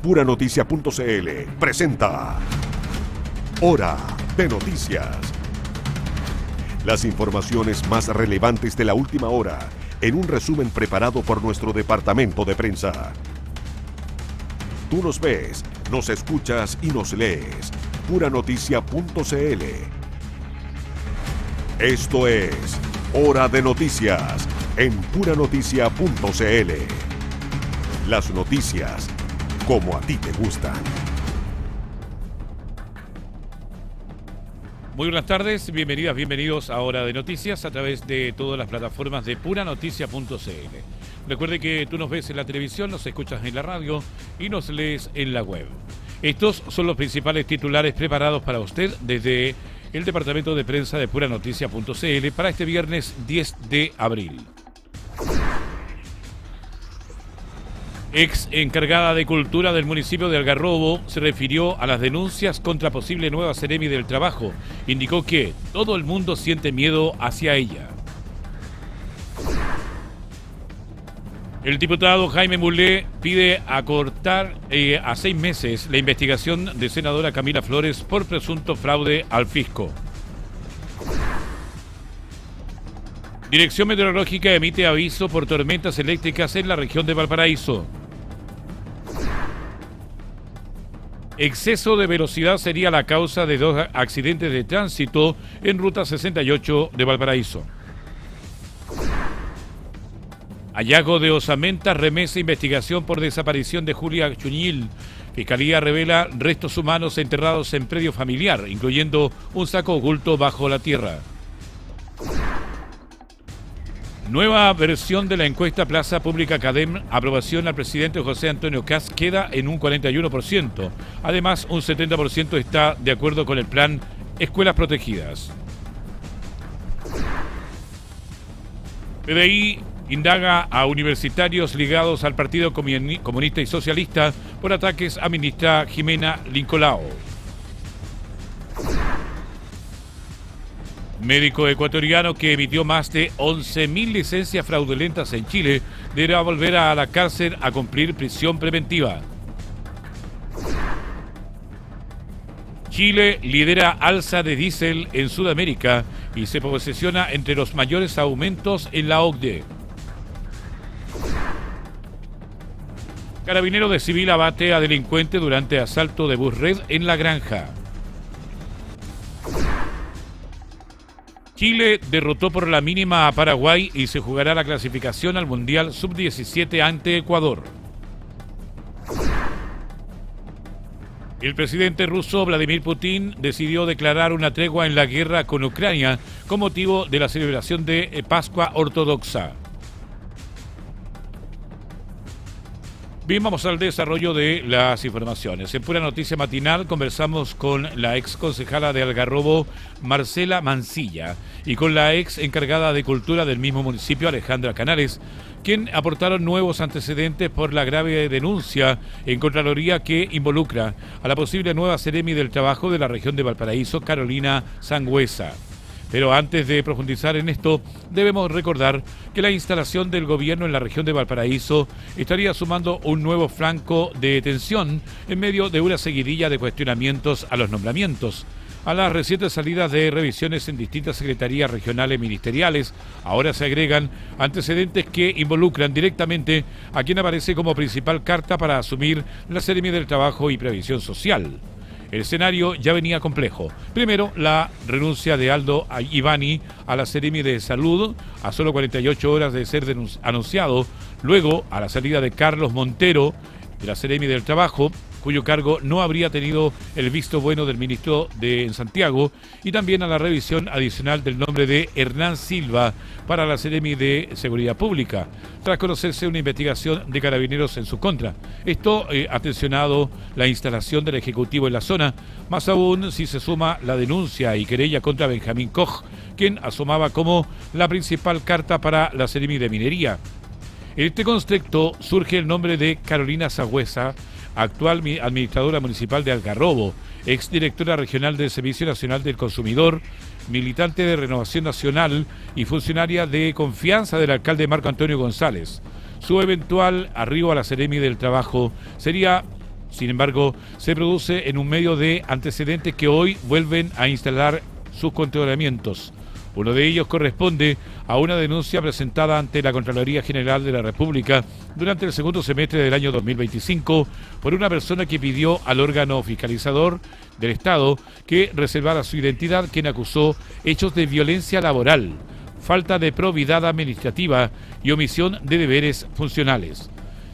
Puranoticia.cl presenta Hora de Noticias. Las informaciones más relevantes de la última hora en un resumen preparado por nuestro departamento de prensa. Tú nos ves, nos escuchas y nos lees. Puranoticia.cl. Esto es Hora de Noticias en Puranoticia.cl. Las noticias como a ti te gustan. Muy buenas tardes, bienvenidas, bienvenidos a Hora de Noticias a través de todas las plataformas de Puranoticia.cl. Recuerde que tú nos ves en la televisión, nos escuchas en la radio y nos lees en la web. Estos son los principales titulares preparados para usted desde el departamento de prensa de Puranoticia.cl para este viernes 10 de abril. Ex encargada de Cultura del municipio de Algarrobo se refirió a las denuncias contra posible nueva Seremi del Trabajo. Indicó que todo el mundo siente miedo hacia ella. El diputado Jaime Mulé pide acortar a 6 meses la investigación de senadora Camila Flores por presunto fraude al fisco. Dirección Meteorológica emite aviso por tormentas eléctricas en la región de Valparaíso. Exceso de velocidad sería la causa de 2 accidentes de tránsito en Ruta 68 de Valparaíso. Hallazgo de osamenta remesa investigación por desaparición de Julia Chuñil. Fiscalía revela restos humanos enterrados en predio familiar, incluyendo un saco oculto bajo la tierra. Nueva versión de la encuesta Plaza Pública Cadem, aprobación al presidente José Antonio Kast queda en un 41%. Además, un 70% está de acuerdo con el plan Escuelas Protegidas. PDI indaga a universitarios ligados al Partido Comunista y Socialista por ataques a ministra Jimena Lincolao. Médico ecuatoriano que emitió más de 11.000 licencias fraudulentas en Chile deberá volver a la cárcel a cumplir prisión preventiva. Chile lidera alza de diésel en Sudamérica y se posiciona entre los mayores aumentos en la OCDE. Carabinero de civil abate a delincuente durante asalto de bus red en La Granja. Chile derrotó por la mínima a Paraguay y se jugará la clasificación al Mundial Sub-17 ante Ecuador. El presidente ruso Vladimir Putin decidió declarar una tregua en la guerra con Ucrania con motivo de la celebración de Pascua Ortodoxa. Bien, vamos al desarrollo de las informaciones. En Pura Noticia Matinal conversamos con la ex concejala de Algarrobo, Marcela Mancilla, y con la ex encargada de Cultura del mismo municipio, Alejandra Canales, quien aportaron nuevos antecedentes por la grave denuncia en Contraloría que involucra a la posible nueva Seremi del Trabajo de la región de Valparaíso, Carolina Sangüesa. Pero antes de profundizar en esto, debemos recordar que la instalación del gobierno en la región de Valparaíso estaría sumando un nuevo flanco de tensión en medio de una seguidilla de cuestionamientos a los nombramientos. A las recientes salidas de revisiones en distintas secretarías regionales ministeriales, ahora se agregan antecedentes que involucran directamente a quien aparece como principal carta para asumir la Seremi del Trabajo y Previsión Social. El escenario ya venía complejo. Primero, la renuncia de Aldo Ivani a la Seremi de Salud a solo 48 horas de ser anunciado. Luego, a la salida de Carlos Montero de la Seremi del Trabajo, cuyo cargo no habría tenido el visto bueno del ministro en Santiago, y también a la revisión adicional del nombre de Hernán Silva para la Seremi de Seguridad Pública, tras conocerse una investigación de Carabineros en su contra. Esto ha tensionado la instalación del Ejecutivo en la zona, más aún si se suma la denuncia y querella contra Benjamín Koch, quien asomaba como la principal carta para la Seremi de Minería. En este contexto surge el nombre de Carolina Sangüesa, actual administradora municipal de Algarrobo, exdirectora regional del Servicio Nacional del Consumidor, militante de Renovación Nacional y funcionaria de confianza del alcalde Marco Antonio González. Su eventual arribo a la Seremi del Trabajo sería Sin embargo, se produce en un medio de antecedentes que hoy vuelven a instalar sus cuestionamientos. Uno de ellos corresponde a una denuncia presentada ante la Contraloría General de la República durante el segundo semestre del año 2025 por una persona que pidió al órgano fiscalizador del Estado que reservara su identidad, quien acusó hechos de violencia laboral, falta de probidad administrativa y omisión de deberes funcionales.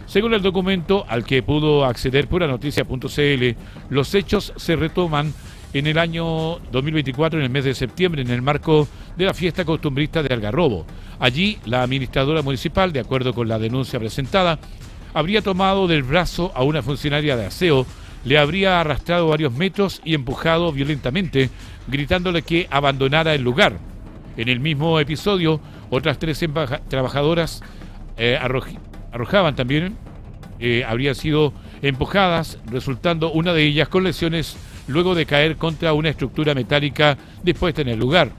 Según el documento al que pudo acceder Puranoticia.cl, los hechos se retoman en el año 2024, en el mes de septiembre, en el marco de la fiesta costumbrista de Algarrobo. Allí, la administradora municipal, de acuerdo con la denuncia presentada, habría tomado del brazo a una funcionaria de aseo, le habría arrastrado varios metros y empujado violentamente, gritándole que abandonara el lugar. En el mismo episodio, otras 3 trabajadoras arrojaban también, habrían sido empujadas, resultando una de ellas con lesiones luego de caer contra una estructura metálica dispuesta en el lugar.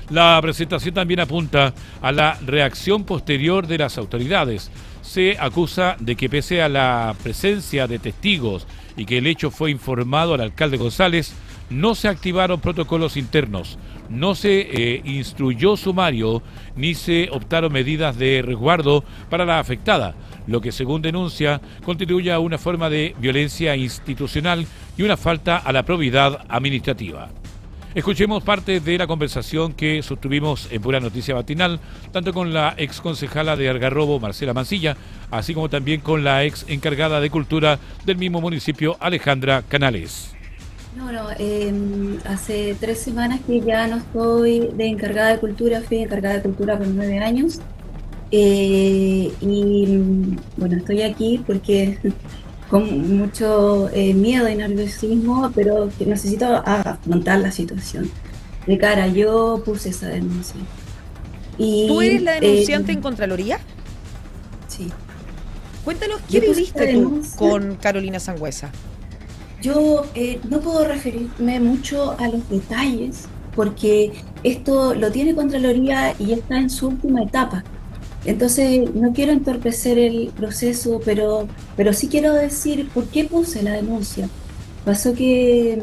La presentación también apunta a la reacción posterior de las autoridades. Se acusa de que pese a la presencia de testigos y que el hecho fue informado al alcalde González, no se activaron protocolos internos, no se instruyó sumario ni se optaron medidas de resguardo para la afectada, lo que según denuncia constituye una forma de violencia institucional y una falta a la probidad administrativa. Escuchemos parte de la conversación que sostuvimos en Pura Noticia Matinal, tanto con la ex concejala de Algarrobo, Marcela Mancilla, así como también con la ex encargada de Cultura del mismo municipio, Alejandra Canales. Hace 3 semanas que ya no estoy de encargada de Cultura, fui encargada de Cultura por 9 años. Estoy aquí porque con mucho miedo y nerviosismo, pero que necesito afrontar la situación. De cara, yo puse esa denuncia. ¿Tú eres la denunciante en Contraloría? Sí. Cuéntanos, ¿qué viviste tú con Carolina Sangüesa? Yo no puedo referirme mucho a los detalles, porque esto lo tiene Contraloría y está en su última etapa. Entonces, no quiero entorpecer el proceso, pero sí quiero decir por qué puse la denuncia. Pasó que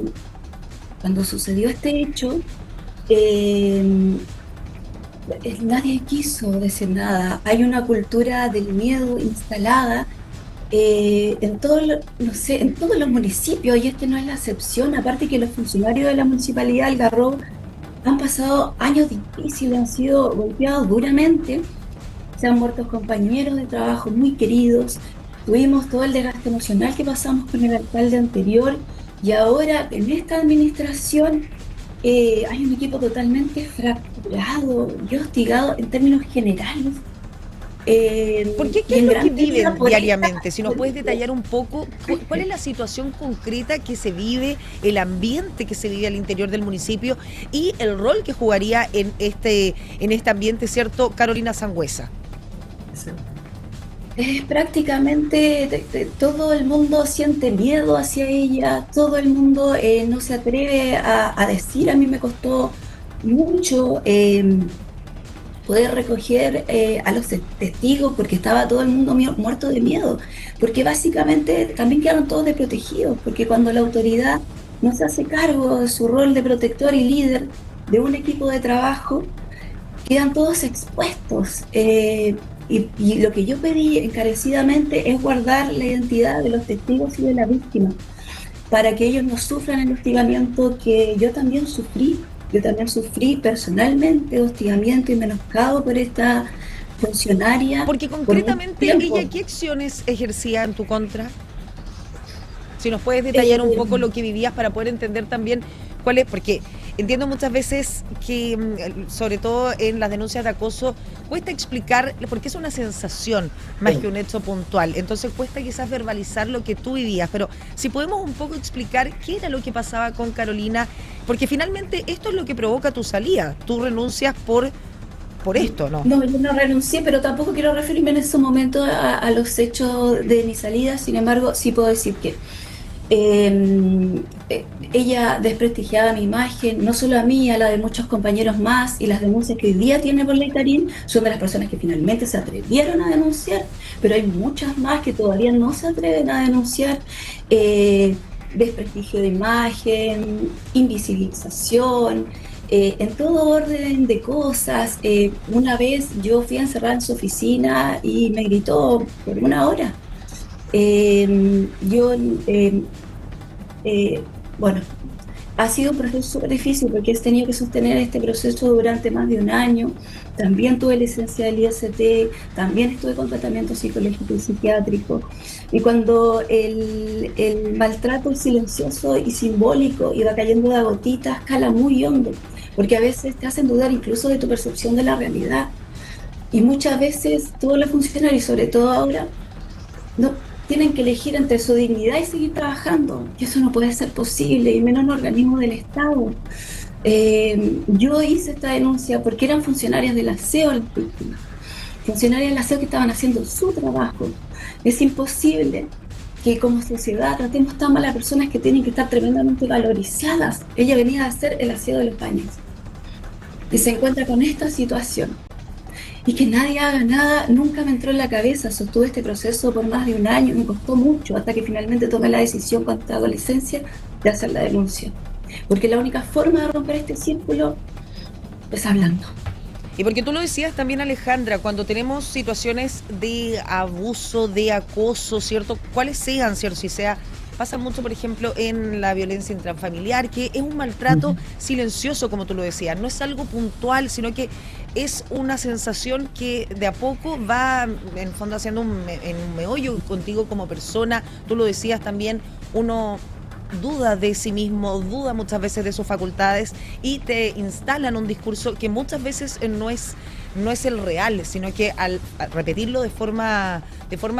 cuando sucedió este hecho, nadie quiso decir nada. Hay una cultura del miedo instalada en todos los municipios, y este no es la excepción. Aparte que los funcionarios de la Municipalidad de Algarrobo han pasado años difíciles, han sido golpeados duramente. Se han muerto compañeros de trabajo muy queridos, tuvimos todo el desgaste emocional que pasamos con el alcalde anterior, y ahora en esta administración hay un equipo totalmente fracturado y hostigado en términos generales. ¿Por qué? ¿Qué es lo que viven diariamente? Si nos puedes detallar un poco, ¿cuál es la situación concreta que se vive, el ambiente que se vive al interior del municipio y el rol que jugaría en este ambiente, ¿cierto, Carolina Sangüesa? Prácticamente todo el mundo siente miedo hacia ella, todo el mundo no se atreve a decir. A mí me costó mucho poder recoger a los testigos, porque estaba todo el mundo muerto de miedo, porque básicamente también quedaron todos desprotegidos, porque cuando la autoridad no se hace cargo de su rol de protector y líder de un equipo de trabajo, quedan todos expuestos. Y lo que yo pedí encarecidamente es guardar la identidad de los testigos y de la víctima, para que ellos no sufran el hostigamiento que yo también sufrí. Yo también sufrí personalmente hostigamiento y menoscabo por esta funcionaria. Porque concretamente, ¿ella qué acciones ejercía en tu contra? Si nos puedes detallar un poco lo que vivías para poder entender también cuál es, porque entiendo muchas veces que, sobre todo en las denuncias de acoso, cuesta explicar, porque es una sensación más que un hecho puntual, entonces cuesta quizás verbalizar lo que tú vivías, pero si podemos un poco explicar qué era lo que pasaba con Carolina, porque finalmente esto es lo que provoca tu salida, tú renuncias por esto, ¿no? No, yo no renuncié, pero tampoco quiero referirme en ese momento a los hechos de mi salida. Sin embargo, sí puedo decir que Ella desprestigiaba mi imagen, no solo a mí, a la de muchos compañeros más, y las denuncias que hoy día tiene por ley Karim son de las personas que finalmente se atrevieron a denunciar, pero hay muchas más que todavía no se atreven a denunciar. Desprestigio de imagen, invisibilización, en todo orden de cosas. Una vez yo fui a encerrar en su oficina y me gritó por 1 hora. Yo, bueno, ha sido un proceso súper difícil porque he tenido que sostener este proceso durante más de 1 año. También tuve licencia del IST, también estuve con tratamiento psicológico y psiquiátrico. Y cuando el maltrato silencioso y simbólico iba cayendo de a gotitas, cala muy hondo, porque a veces te hacen dudar incluso de tu percepción de la realidad. Y muchas veces todos los funcionarios, sobre todo ahora, no tienen que elegir entre su dignidad y seguir trabajando. Y eso no puede ser posible, y menos en organismos del Estado. Yo hice esta denuncia porque eran funcionarias del aseo las víctimas, funcionarias del aseo que estaban haciendo su trabajo. Es imposible que como sociedad tratemos tan mal a personas que tienen que estar tremendamente valorizadas. Ella venía a hacer el aseo de los baños y se encuentra con esta situación. Y que nadie haga nada, nunca me entró en la cabeza. Sostuve este proceso por más de 1 año, me costó mucho, hasta que finalmente tomé la decisión con esta adolescencia de hacer la denuncia. Porque la única forma de romper este círculo es hablando. Y porque tú lo decías también, Alejandra, cuando tenemos situaciones de abuso, de acoso, ¿cierto? ¿Cuáles sean, cierto? Si sea, pasa mucho, por ejemplo, en la violencia intrafamiliar, que es un maltrato silencioso, como tú lo decías. No es algo puntual, sino que es una sensación que de a poco va, en el fondo, haciendo un meollo contigo como persona. Tú lo decías también, uno duda de sí mismo, duda muchas veces de sus facultades y te instalan un discurso que muchas veces no es el real, sino que al repetirlo de forma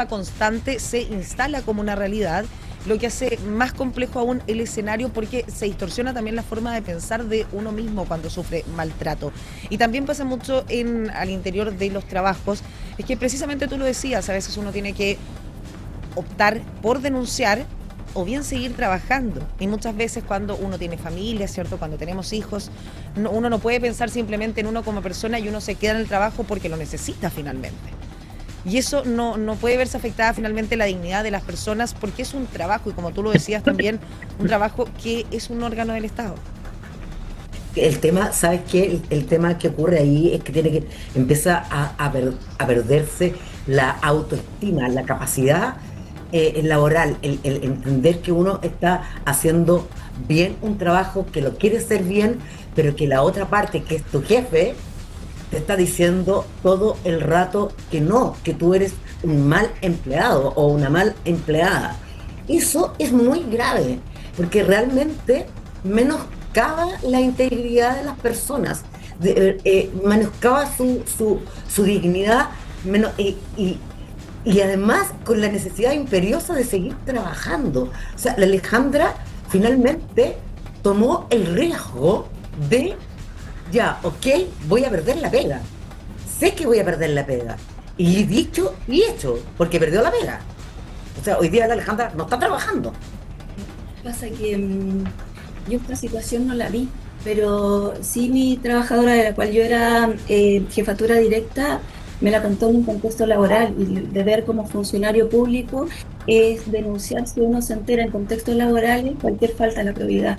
constante se instala como una realidad, lo que hace más complejo aún el escenario, porque se distorsiona también la forma de pensar de uno mismo cuando sufre maltrato. Y también pasa mucho al interior de los trabajos, es que precisamente tú lo decías, a veces uno tiene que optar por denunciar o bien seguir trabajando. Y muchas veces cuando uno tiene familia, ¿cierto? Cuando tenemos hijos, uno no puede pensar simplemente en uno como persona y uno se queda en el trabajo porque lo necesita finalmente. Y eso no puede verse afectada finalmente la dignidad de las personas, porque es un trabajo, y como tú lo decías también, un trabajo que es un órgano del Estado. El tema, ¿sabes qué? El tema que ocurre ahí es que empieza a perderse la autoestima, la capacidad laboral, el entender que uno está haciendo bien un trabajo, que lo quiere hacer bien, pero que la otra parte, que es tu jefe, te está diciendo todo el rato que no, que tú eres un mal empleado o una mal empleada. Eso es muy grave, porque realmente menoscaba la integridad de las personas, menoscaba su dignidad, y además con la necesidad imperiosa de seguir trabajando. O sea, la Alejandra finalmente tomó el riesgo de, ya, ok, voy a perder la pega. Sé que voy a perder la pega. Y dicho y hecho, porque perdió la pega. O sea, hoy día la Alejandra no está trabajando. Pasa que yo esta situación no la vi, pero sí mi trabajadora, de la cual yo era jefatura directa, me la contó en un contexto laboral, y de ver como funcionario público es denunciar si uno se entera en contextos laborales cualquier falta a la probidad.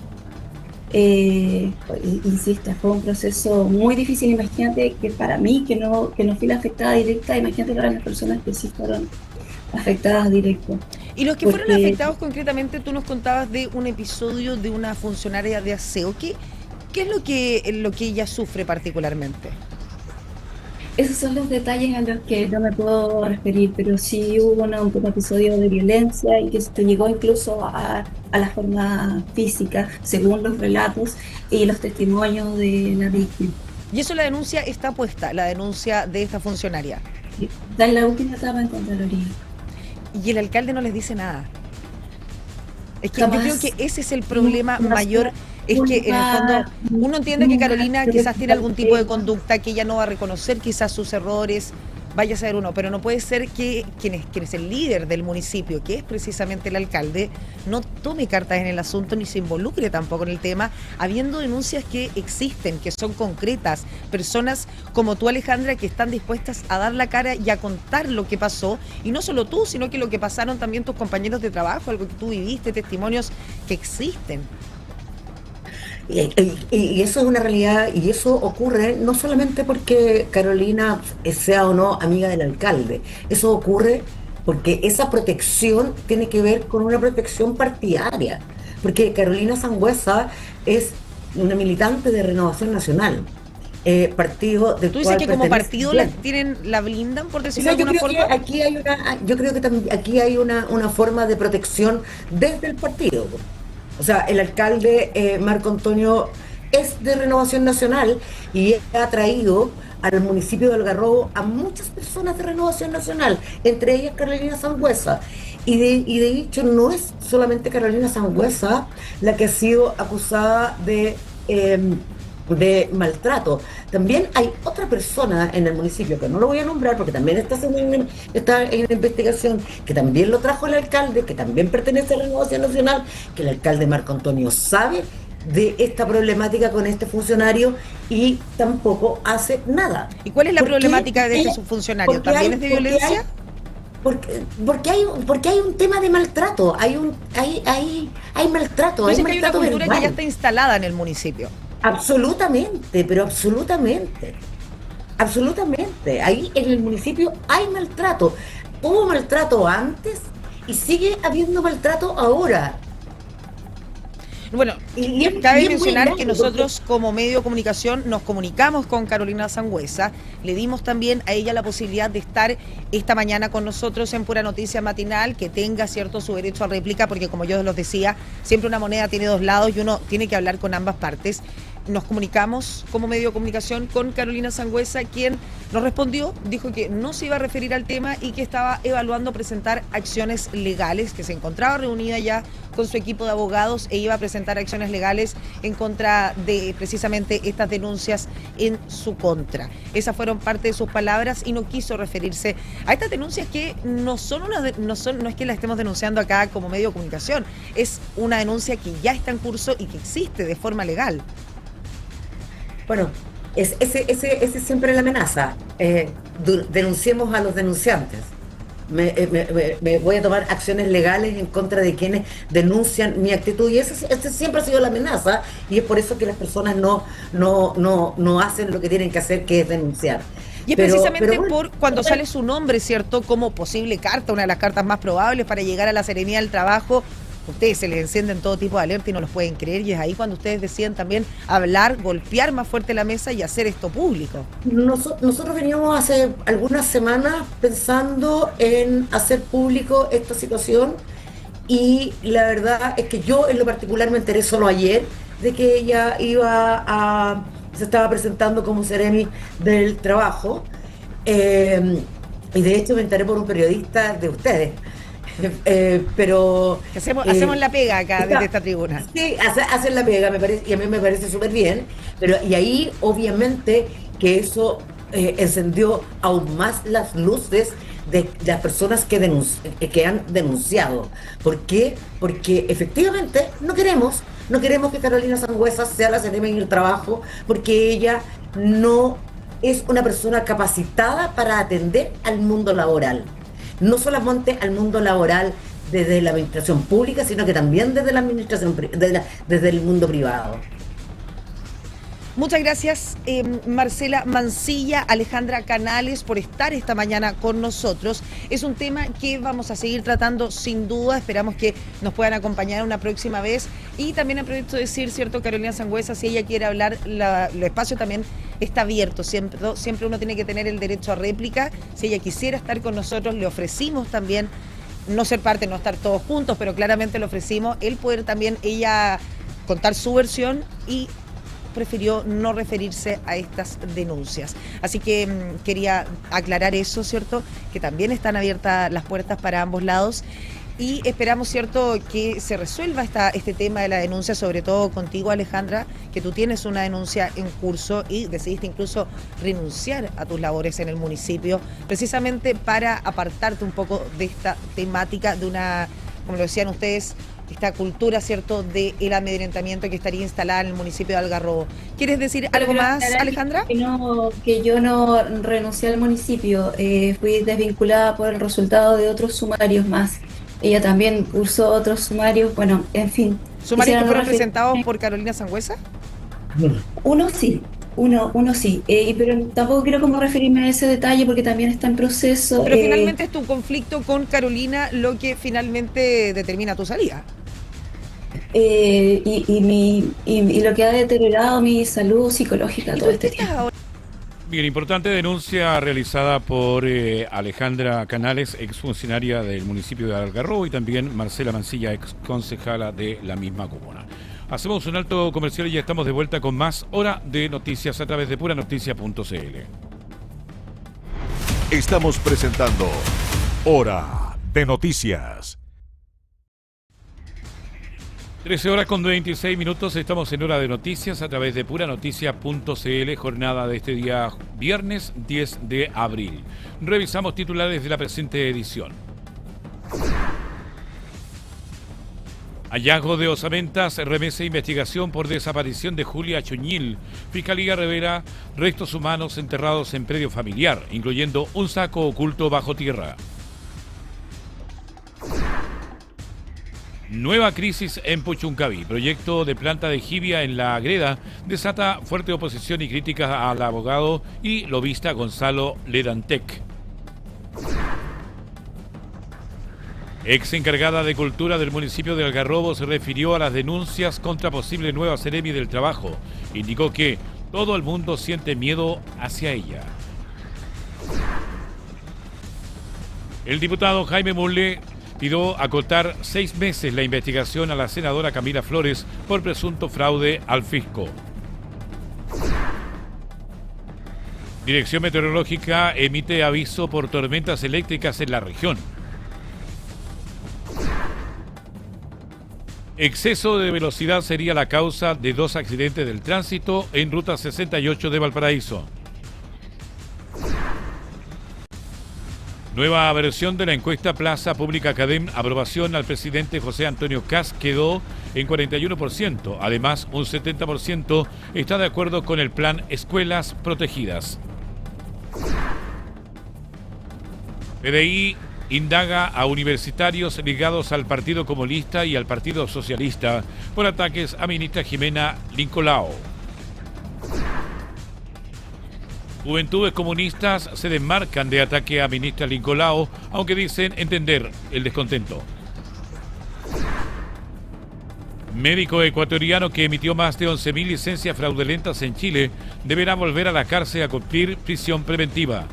Insisto, fue un proceso muy difícil. Imagínate que para mí, que no fui la afectada directa, imagínate para las personas que sí fueron afectadas directas. Y los que fueron afectados concretamente, tú nos contabas de un episodio de una funcionaria de aseo. ¿Qué es lo que ella sufre particularmente? Esos son los detalles a los que no me puedo referir, pero sí hubo un episodio de violencia y que se llegó incluso a la forma física, según los relatos y los testimonios de la víctima. Y eso, la denuncia está puesta, la denuncia de esta funcionaria. Está en la última etapa en Contraloría. Y el alcalde no les dice nada. Es que yo creo que ese es el problema mayor. Es que en el fondo uno entiende que Carolina quizás tiene algún tipo de conducta que ella no va a reconocer, quizás sus errores, vaya a ser uno, pero no puede ser que quien es el líder del municipio, que es precisamente el alcalde, no tome cartas en el asunto ni se involucre tampoco en el tema, habiendo denuncias que existen, que son concretas, personas como tú, Alejandra, que están dispuestas a dar la cara y a contar lo que pasó, y no solo tú, sino que lo que pasaron también tus compañeros de trabajo, algo que tú viviste, testimonios que existen. Y eso es una realidad, y eso ocurre no solamente porque Carolina sea o no amiga del alcalde, eso ocurre porque esa protección tiene que ver con una protección partidaria, porque Carolina Sangüesa es una militante de Renovación Nacional, partido del ¿Tú dices cual que como pertenece partido la blindan, por o decirlo sea, de alguna forma? yo creo que también aquí hay una forma de protección desde el partido. O sea, el alcalde Marco Antonio es de Renovación Nacional y ha traído al municipio de Algarrobo a muchas personas de Renovación Nacional, entre ellas Carolina Sangüesa. Y de hecho no es solamente Carolina Sangüesa la que ha sido acusada de maltrato. También hay otra persona en el municipio, que no lo voy a nombrar porque también está en investigación, que también lo trajo el alcalde, que también pertenece a Renovación Nacional, que el alcalde Marco Antonio sabe de esta problemática con este funcionario y tampoco hace nada. ¿Y cuál es la ¿Por qué? problemática de este subfuncionario? ¿También es de violencia? Porque hay un tema de maltrato, hay maltrato, Entonces que hay una cultura verbal. que ya está instalada en el municipio. Absolutamente, pero absolutamente. Absolutamente. Ahí en el municipio hay maltrato. Hubo maltrato antes y sigue habiendo maltrato ahora. Bueno, Y cabe es muy mencionar grave, que nosotros como medio de comunicación nos comunicamos con Carolina Sangüesa, le dimos también a ella la posibilidad de estar esta mañana con nosotros en Pura Noticia Matinal, que tenga cierto su derecho a réplica, porque como yo los decía, siempre una moneda tiene dos lados y uno tiene que hablar con ambas partes. Nos comunicamos como medio de comunicación con Carolina Sangüesa, quien nos respondió, dijo que no se iba a referir al tema y que estaba evaluando presentar acciones legales, que se encontraba reunida ya con su equipo de abogados e iba a presentar acciones legales en contra de precisamente estas denuncias en su contra. Esas fueron parte de sus palabras y no quiso referirse a estas denuncias que no es que las estemos denunciando acá como medio de comunicación, es una denuncia que ya está en curso y que existe de forma legal. Bueno, ese es siempre la amenaza. Denunciemos a los denunciantes. Me voy a tomar acciones legales en contra de quienes denuncian mi actitud. Y ese siempre ha sido la amenaza. Y es por eso que las personas no hacen lo que tienen que hacer, que es denunciar. Y es precisamente por cuando sale su nombre, ¿cierto? Como posible carta, una de las cartas más probables para llegar a la Seremía del Trabajo. Ustedes se les encienden todo tipo de alerta y no los pueden creer, y es ahí cuando ustedes deciden también hablar, golpear más fuerte la mesa y hacer esto público. Nosotros veníamos hace algunas semanas pensando en hacer público esta situación, y la verdad es que yo en lo particular me enteré solo ayer de que ella se estaba presentando como Seremi del Trabajo, y de hecho me enteré por un periodista de ustedes. Pero hacemos la pega acá desde esta tribuna. Sí, hacen la pega, me parece, y a mí me parece súper bien, y ahí obviamente que eso encendió aún más las luces de las personas que han denunciado. ¿Por qué? Porque efectivamente no queremos que Carolina Sangüesa sea la Seremi en el Trabajo, porque ella no es una persona capacitada para atender al mundo laboral. No solamente al mundo laboral desde la administración pública, sino que también desde la administración, desde el mundo privado. Muchas gracias, Marcela Mancilla, Alejandra Canales, por estar esta mañana con nosotros. Es un tema que vamos a seguir tratando sin duda. Esperamos que nos puedan acompañar una próxima vez. Y también aprovecho de decir, cierto, Carolina Sangüesa, si ella quiere hablar, el espacio también está abierto. Siempre uno tiene que tener el derecho a réplica. Si ella quisiera estar con nosotros, le ofrecimos también no ser parte, no estar todos juntos, pero claramente le ofrecimos el poder también ella contar su versión, y prefirió no referirse a estas denuncias. Así que quería aclarar eso, ¿cierto? Que también están abiertas las puertas para ambos lados. y esperamos, ¿cierto?, que se resuelva este tema de la denuncia, sobre todo contigo, Alejandra, que tú tienes una denuncia en curso y decidiste incluso renunciar a tus labores en el municipio, precisamente para apartarte un poco de esta temática de una, como lo decían ustedes, esta cultura, ¿cierto?, del amedrentamiento que estaría instalada en el municipio de Algarrobo. ¿Quieres decir algo más, Alejandra? Que yo no renuncié al municipio, fui desvinculada por el resultado de otros sumarios más. Ella también cursó otros sumarios, bueno, en fin. ¿Sumarios que fueron presentados por Carolina Sangüesa? Uno sí, uno sí, pero tampoco quiero como referirme a ese detalle porque también está en proceso. Pero finalmente es tu conflicto con Carolina lo que finalmente determina tu salida. Y lo que ha deteriorado mi salud psicológica todo este tiempo. Bien, importante denuncia realizada por Alejandra Canales, exfuncionaria del municipio de Algarrobo, y también Marcela Mancilla, exconcejala de la misma comuna. Hacemos un alto comercial y ya estamos de vuelta con más Hora de Noticias a través de puranoticia.cl. Estamos presentando Hora de Noticias. 13 horas con 26 minutos, estamos en Hora de Noticias a través de puranoticia.cl, jornada de este día viernes 10 de abril. Revisamos titulares de la presente edición. Hallazgo de osamentas, remesa investigación por desaparición de Julia Chuñil. Fiscalía revela restos humanos enterrados en predio familiar, incluyendo un saco oculto bajo tierra. Nueva crisis en Puchuncaví. Proyecto de planta de jibia en La Agreda desata fuerte oposición y críticas al abogado y lobista Gonzalo Ledantec. Ex encargada de Cultura del municipio de Algarrobo se refirió a las denuncias contra posible nueva Seremi del Trabajo. Indicó que todo el mundo siente miedo hacia ella. El diputado Jaime Mulle pidió acotar 6 meses la investigación a la senadora Camila Flores por presunto fraude al fisco. Dirección Meteorológica emite aviso por tormentas eléctricas en la región. Exceso de velocidad sería la causa de 2 accidentes del tránsito en Ruta 68 de Valparaíso. Nueva versión de la encuesta Plaza Pública Academ, aprobación al presidente José Antonio Kast quedó en 41%. Además, un 70% está de acuerdo con el plan Escuelas Protegidas. PDI indaga a universitarios ligados al Partido Comunista y al Partido Socialista por ataques a ministra Jimena Lincolao. Juventudes comunistas se desmarcan de ataque a ministra Lincolao, aunque dicen entender el descontento. Médico ecuatoriano que emitió más de 11.000 licencias fraudulentas en Chile deberá volver a la cárcel a cumplir prisión preventiva.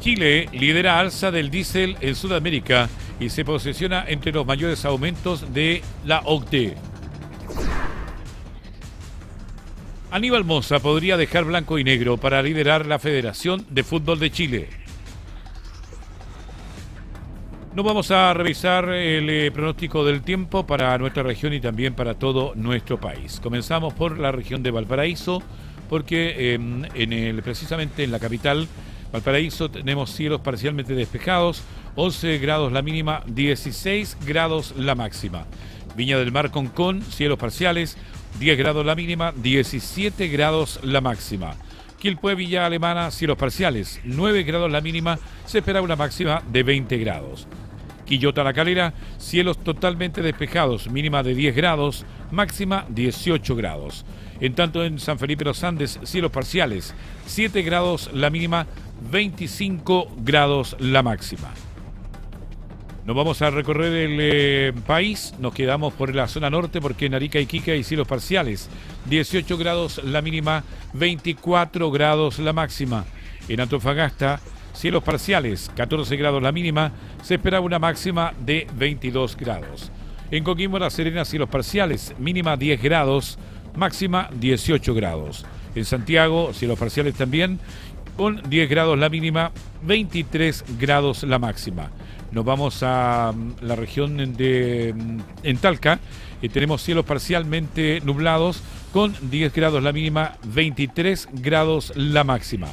Chile lidera alza del diésel en Sudamérica y se posiciona entre los mayores aumentos de la OCDE. Aníbal Mosa podría dejar blanco y negro para liderar la Federación de Fútbol de Chile. Nos vamos a revisar el pronóstico del tiempo para nuestra región y también para todo nuestro país. Comenzamos por la región de Valparaíso, porque precisamente en la capital, Valparaíso, tenemos cielos parcialmente despejados, 11 grados la mínima, 16 grados la máxima. Viña del Mar Concón, cielos parciales, 10 grados la mínima, 17 grados la máxima. Quilpué, Villa Alemana, cielos parciales, 9 grados la mínima, se espera una máxima de 20 grados. Quillota La Calera, cielos totalmente despejados, mínima de 10 grados, máxima 18 grados. En tanto en San Felipe Los Andes, cielos parciales, 7 grados la mínima, 25 grados la máxima. Nos vamos a recorrer el país, nos quedamos por la zona norte porque en Arica y Iquique hay cielos parciales, 18 grados la mínima, 24 grados la máxima. En Antofagasta, cielos parciales, 14 grados la mínima, se espera una máxima de 22 grados. En Coquimbo, La Serena, cielos parciales, mínima 10 grados, máxima 18 grados. En Santiago, cielos parciales también, con 10 grados la mínima, 23 grados la máxima. Nos vamos a la región en Talca, y tenemos cielos parcialmente nublados con 10 grados la mínima, 23 grados la máxima.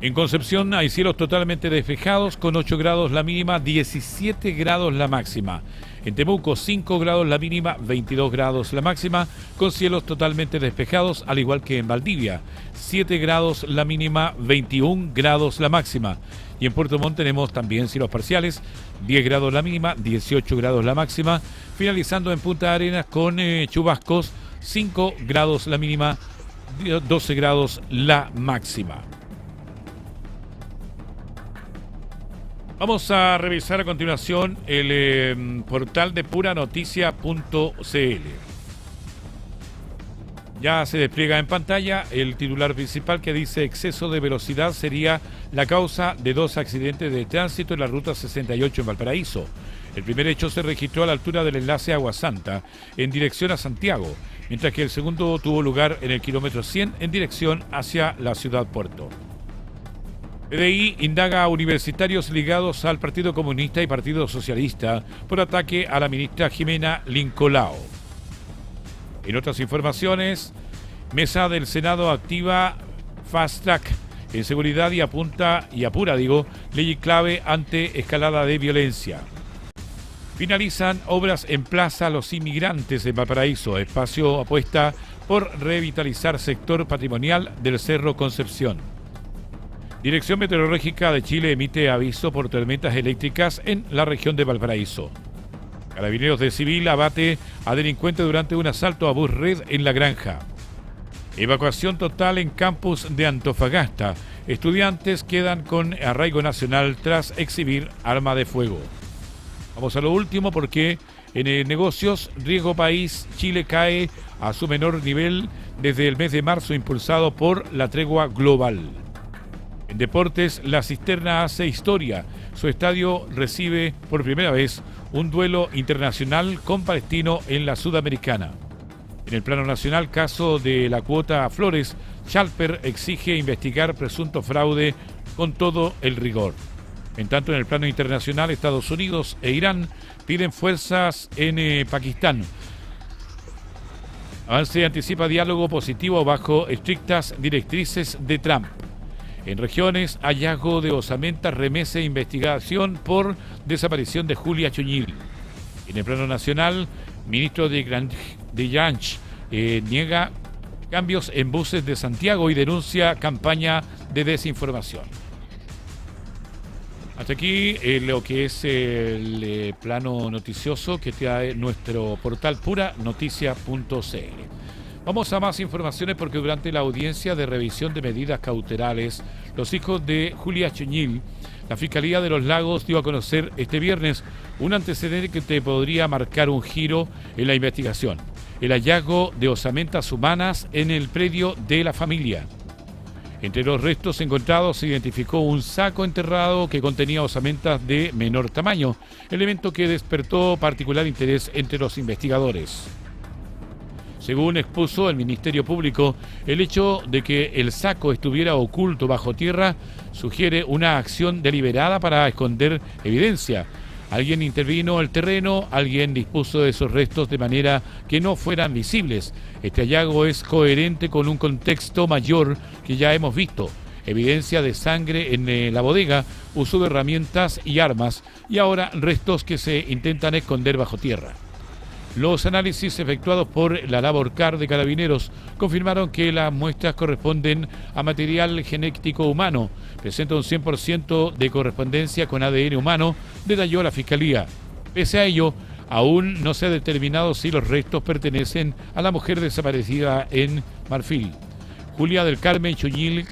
En Concepción hay cielos totalmente despejados con 8 grados la mínima, 17 grados la máxima. En Temuco 5 grados la mínima, 22 grados la máxima, con cielos totalmente despejados, al igual que en Valdivia. 7 grados la mínima, 21 grados la máxima. Y en Puerto Montt tenemos también cielos parciales, 10 grados la mínima, 18 grados la máxima. Finalizando en Punta Arenas con chubascos, 5 grados la mínima, 12 grados la máxima. Vamos a revisar a continuación el portal de puranoticias.cl. Ya se despliega en pantalla el titular principal que dice: exceso de velocidad sería la causa de 2 accidentes de tránsito en la ruta 68 en Valparaíso. El primer hecho se registró a la altura del enlace Agua Santa en dirección a Santiago, mientras que el segundo tuvo lugar en el kilómetro 100 en dirección hacia la ciudad Puerto. PDI indaga a universitarios ligados al Partido Comunista y Partido Socialista por ataque a la ministra Jimena Lincolao. En otras informaciones, Mesa del Senado activa Fast Track en seguridad y apura ley clave ante escalada de violencia. Finalizan obras en Plaza Los Inmigrantes en Valparaíso. Espacio apuesta por revitalizar sector patrimonial del Cerro Concepción. Dirección Meteorológica de Chile emite aviso por tormentas eléctricas en la región de Valparaíso. Carabineros de Civil abate a delincuente durante un asalto a bus red en La Granja. Evacuación total en campus de Antofagasta. Estudiantes quedan con arraigo nacional tras exhibir arma de fuego. Vamos a lo último porque en negocios, riesgo país, Chile cae a su menor nivel desde el mes de marzo, impulsado por la tregua global. En deportes, la Cisterna hace historia. Su estadio recibe por primera vez un duelo internacional con Palestino en la Sudamericana. En el plano nacional, caso de la cuota a Flores, Schalper exige investigar presunto fraude con todo el rigor. En tanto, en el plano internacional, Estados Unidos e Irán piden fuerzas en Pakistán. Avance anticipa diálogo positivo bajo estrictas directrices de Trump. En regiones, hallazgo de osamentas remece investigación por desaparición de Julia Chuñil. En el plano nacional, ministro de Grange niega cambios en buses de Santiago y denuncia campaña de desinformación. Hasta aquí lo que es el plano noticioso que trae nuestro portal puranoticias.cl. Vamos a más informaciones porque durante la audiencia de revisión de medidas cautelares, los hijos de Julia Chuñil, la Fiscalía de los Lagos dio a conocer este viernes un antecedente que te podría marcar un giro en la investigación: el hallazgo de osamentas humanas en el predio de la familia. Entre los restos encontrados se identificó un saco enterrado que contenía osamentas de menor tamaño, elemento que despertó particular interés entre los investigadores. Según expuso el Ministerio Público, el hecho de que el saco estuviera oculto bajo tierra sugiere una acción deliberada para esconder evidencia. Alguien intervino el terreno, alguien dispuso de esos restos de manera que no fueran visibles. Este hallazgo es coherente con un contexto mayor que ya hemos visto: evidencia de sangre en la bodega, uso de herramientas y armas, y ahora restos que se intentan esconder bajo tierra. Los análisis efectuados por la LaborCar de Carabineros confirmaron que las muestras corresponden a material genético humano. Presenta un 100% de correspondencia con ADN humano, detalló la Fiscalía. Pese a ello, aún no se ha determinado si los restos pertenecen a la mujer desaparecida en Marfil. Julia del Carmen Chuñil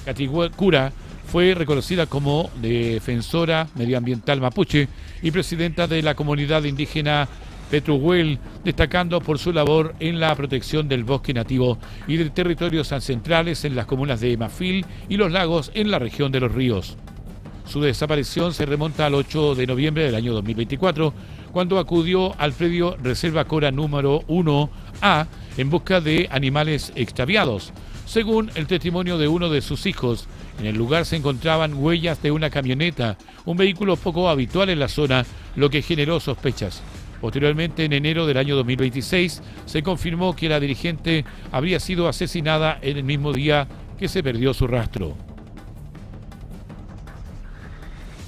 Catigura fue reconocida como defensora medioambiental mapuche y presidenta de la comunidad indígena Petruhuel, destacando por su labor en la protección del bosque nativo y de territorios ancestrales en las comunas de Mafil y Los Lagos en la región de Los Ríos. Su desaparición se remonta al 8 de noviembre del año 2024, cuando acudió al predio Reserva Cora número 1A en busca de animales extraviados. Según el testimonio de uno de sus hijos, en el lugar se encontraban huellas de una camioneta, un vehículo poco habitual en la zona, lo que generó sospechas. Posteriormente, en enero del año 2026, se confirmó que la dirigente habría sido asesinada en el mismo día que se perdió su rastro.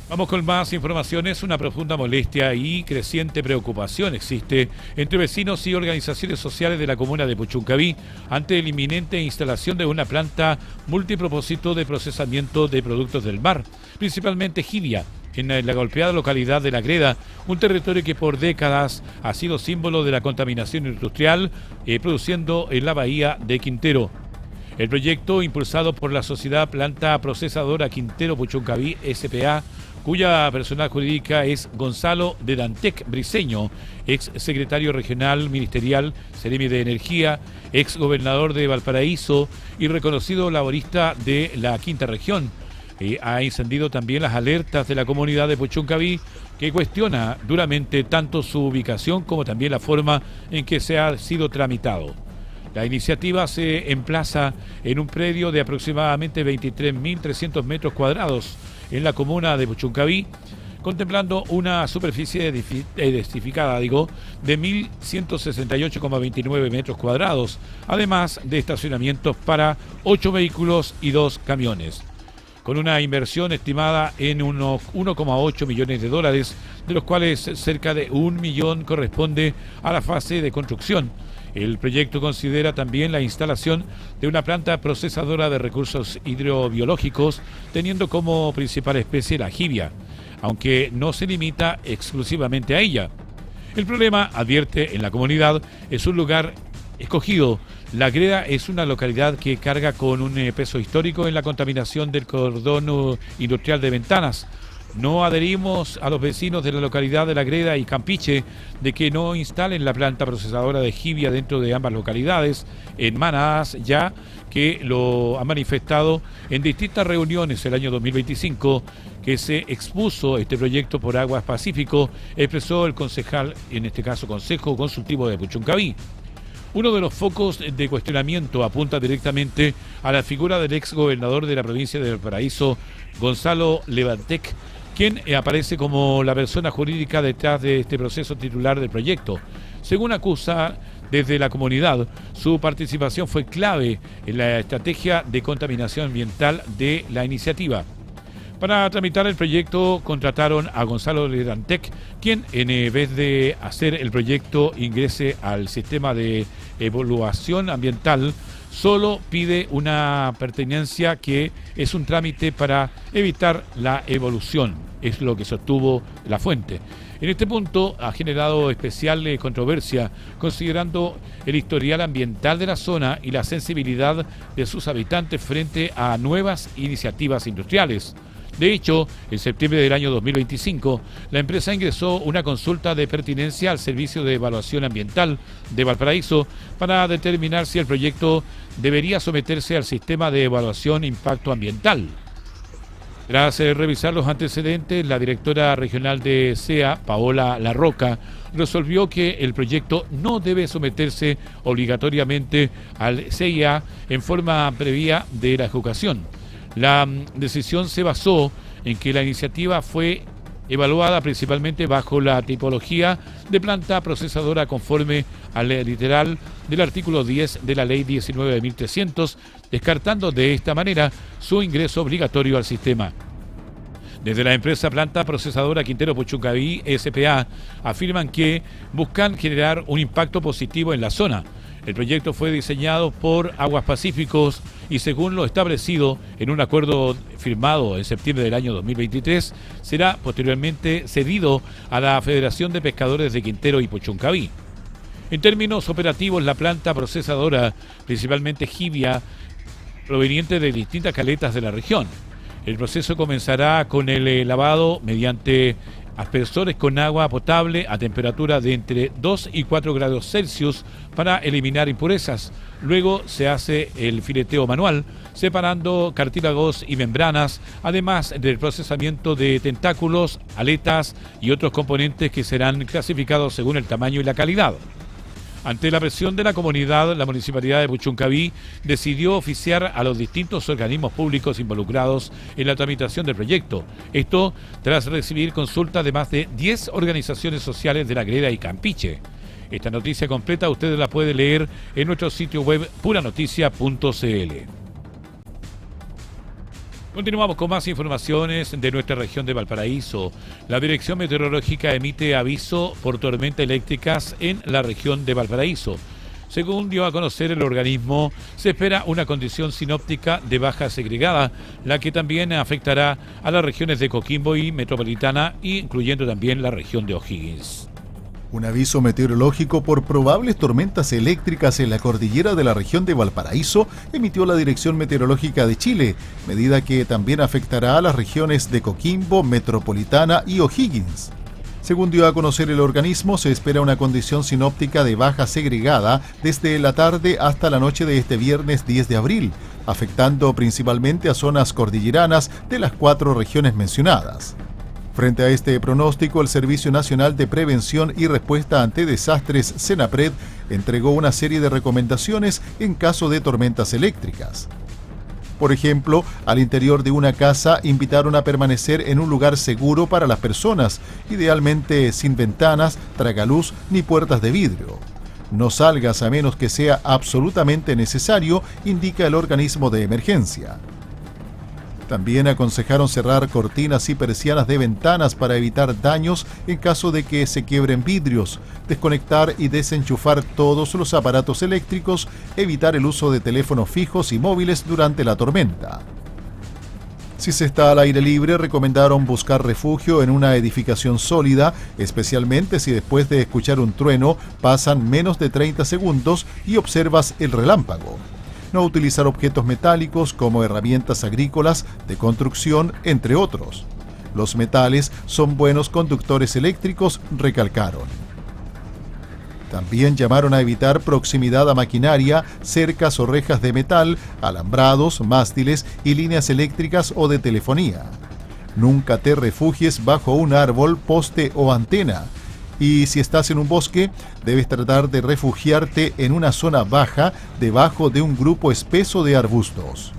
Vamos con más informaciones. Una profunda molestia y creciente preocupación existe entre vecinos y organizaciones sociales de la comuna de Puchuncaví ante la inminente instalación de una planta multipropósito de procesamiento de productos del mar, principalmente jibia, en la golpeada localidad de La Greda, un territorio que por décadas ha sido símbolo de la contaminación industrial, produciendo en la bahía de Quintero. El proyecto, impulsado por la sociedad Planta Procesadora Quintero Puchuncaví S.p.A., cuya personal jurídica es Gonzalo de Dantec Briceño, ex secretario regional ministerial, Seremi de Energía, ex gobernador de Valparaíso y reconocido laborista de la Quinta Región. Ha encendido también las alertas de la comunidad de Puchuncaví, que cuestiona duramente tanto su ubicación como también la forma en que se ha sido tramitado. La iniciativa se emplaza en un predio de aproximadamente 23.300 metros cuadrados en la comuna de Puchuncaví, contemplando una superficie edificada, de 1.168,29 metros cuadrados, además de estacionamientos para 8 vehículos y 2 camiones. Con una inversión estimada en unos 1,8 millones de dólares, de los cuales cerca de 1 millón corresponde a la fase de construcción. El proyecto considera también la instalación de una planta procesadora de recursos hidrobiológicos, teniendo como principal especie la jibia, aunque no se limita exclusivamente a ella. El problema, advierte en la comunidad, es un lugar escogido. La Greda es una localidad que carga con un peso histórico en la contaminación del cordón industrial de Ventanas. No adherimos a los vecinos de la localidad de La Greda y Campiche de que no instalen la planta procesadora de jibia dentro de ambas localidades, en Manaas, ya que lo ha manifestado en distintas reuniones el año 2025 que se expuso este proyecto por Aguas Pacífico, expresó el concejal, en este caso Consejo Consultivo de Puchuncaví. Uno de los focos de cuestionamiento apunta directamente a la figura del ex gobernador de la provincia de Valparaíso, Gonzalo Levantec, quien aparece como la persona jurídica detrás de este proceso titular del proyecto. Según acusa desde la comunidad, su participación fue clave en la estrategia de contaminación ambiental de la iniciativa. Para tramitar el proyecto contrataron a Gonzalo Levantec, quien en vez de hacer el proyecto ingrese al sistema de evaluación ambiental, solo pide una pertenencia que es un trámite para evitar la evolución, es lo que sostuvo la fuente. En este punto ha generado especial controversia, considerando el historial ambiental de la zona y la sensibilidad de sus habitantes frente a nuevas iniciativas industriales. De hecho, en septiembre del año 2025, la empresa ingresó una consulta de pertinencia al Servicio de Evaluación Ambiental de Valparaíso para determinar si el proyecto debería someterse al sistema de evaluación impacto ambiental. Tras revisar los antecedentes, la directora regional de SEA, Paola Larroca, resolvió que el proyecto no debe someterse obligatoriamente al CIA en forma previa de la ejecución. La decisión se basó en que la iniciativa fue evaluada principalmente bajo la tipología de planta procesadora conforme al literal del artículo 10 de la Ley 19.300, descartando de esta manera su ingreso obligatorio al sistema. Desde la empresa Planta Procesadora Quintero Puchuncaví S.p.A. afirman que buscan generar un impacto positivo en la zona. El proyecto fue diseñado por Aguas Pacíficos y, según lo establecido en un acuerdo firmado en septiembre del año 2023, será posteriormente cedido a la Federación de Pescadores de Quintero y Puchuncaví. En términos operativos, la planta procesadora, principalmente jibia, proveniente de distintas caletas de la región. El proceso comenzará con el lavado mediante aspersores con agua potable a temperatura de entre 2 y 4 grados Celsius para eliminar impurezas. Luego se hace el fileteo manual, separando cartílagos y membranas, además del procesamiento de tentáculos, aletas y otros componentes que serán clasificados según el tamaño y la calidad. Ante la presión de la comunidad, la Municipalidad de Puchuncaví decidió oficiar a los distintos organismos públicos involucrados en la tramitación del proyecto. Esto tras recibir consultas de más de 10 organizaciones sociales de La Greda y Campiche. Esta noticia completa usted la puede leer en nuestro sitio web puranoticia.cl. Continuamos con más informaciones de nuestra región de Valparaíso. La Dirección Meteorológica emite aviso por tormentas eléctricas en la región de Valparaíso. Según dio a conocer el organismo, se espera una condición sinóptica de baja segregada, la que también afectará a las regiones de Coquimbo y Metropolitana, incluyendo también la región de O'Higgins. Un aviso meteorológico por probables tormentas eléctricas en la cordillera de la región de Valparaíso emitió la Dirección Meteorológica de Chile, medida que también afectará a las regiones de Coquimbo, Metropolitana y O'Higgins. Según dio a conocer el organismo, se espera una condición sinóptica de baja segregada desde la tarde hasta la noche de este viernes 10 de abril, afectando principalmente a zonas cordilleranas de las 4 regiones mencionadas. Frente a este pronóstico, el Servicio Nacional de Prevención y Respuesta ante Desastres, SENAPRED, entregó una serie de recomendaciones en caso de tormentas eléctricas. Por ejemplo, al interior de una casa invitaron a permanecer en un lugar seguro para las personas, idealmente sin ventanas, tragaluz ni puertas de vidrio. No salgas a menos que sea absolutamente necesario, indica el organismo de emergencia. También aconsejaron cerrar cortinas y persianas de ventanas para evitar daños en caso de que se quiebren vidrios, desconectar y desenchufar todos los aparatos eléctricos, evitar el uso de teléfonos fijos y móviles durante la tormenta. Si se está al aire libre, recomendaron buscar refugio en una edificación sólida, especialmente si después de escuchar un trueno pasan menos de 30 segundos y observas el relámpago. No utilizar objetos metálicos como herramientas agrícolas, de construcción, entre otros. Los metales son buenos conductores eléctricos, recalcaron. También llamaron a evitar proximidad a maquinaria, cercas o rejas de metal, alambrados, mástiles y líneas eléctricas o de telefonía. Nunca te refugies bajo un árbol, poste o antena. Y si estás en un bosque, debes tratar de refugiarte en una zona baja, debajo de un grupo espeso de arbustos.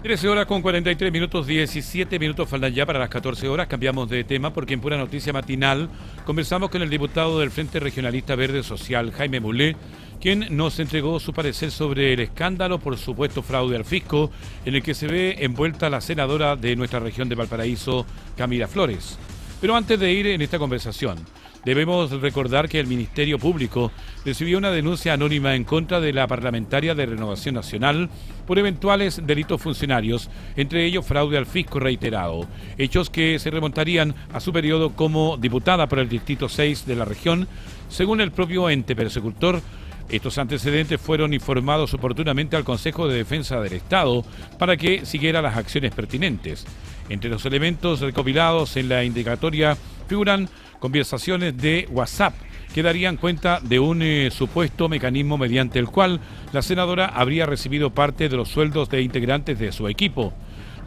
13 horas con 43 minutos, 17 minutos faltan ya para las 14 horas. Cambiamos de tema porque en Pura Noticia Matinal conversamos con el diputado del Frente Regionalista Verde Social, Jaime Mulé, quien nos entregó su parecer sobre el escándalo por supuesto fraude al fisco en el que se ve envuelta la senadora de nuestra región de Valparaíso, Camila Flores. Pero antes de ir en esta conversación, debemos recordar que el Ministerio Público recibió una denuncia anónima en contra de la parlamentaria de Renovación Nacional por eventuales delitos funcionarios, entre ellos fraude al fisco reiterado, hechos que se remontarían a su periodo como diputada por el Distrito 6 de la región. Según el propio ente persecutor, estos antecedentes fueron informados oportunamente al Consejo de Defensa del Estado para que siguiera las acciones pertinentes. Entre los elementos recopilados en la indicatoria figuran conversaciones de WhatsApp que darían cuenta de un supuesto mecanismo mediante el cual la senadora habría recibido parte de los sueldos de integrantes de su equipo.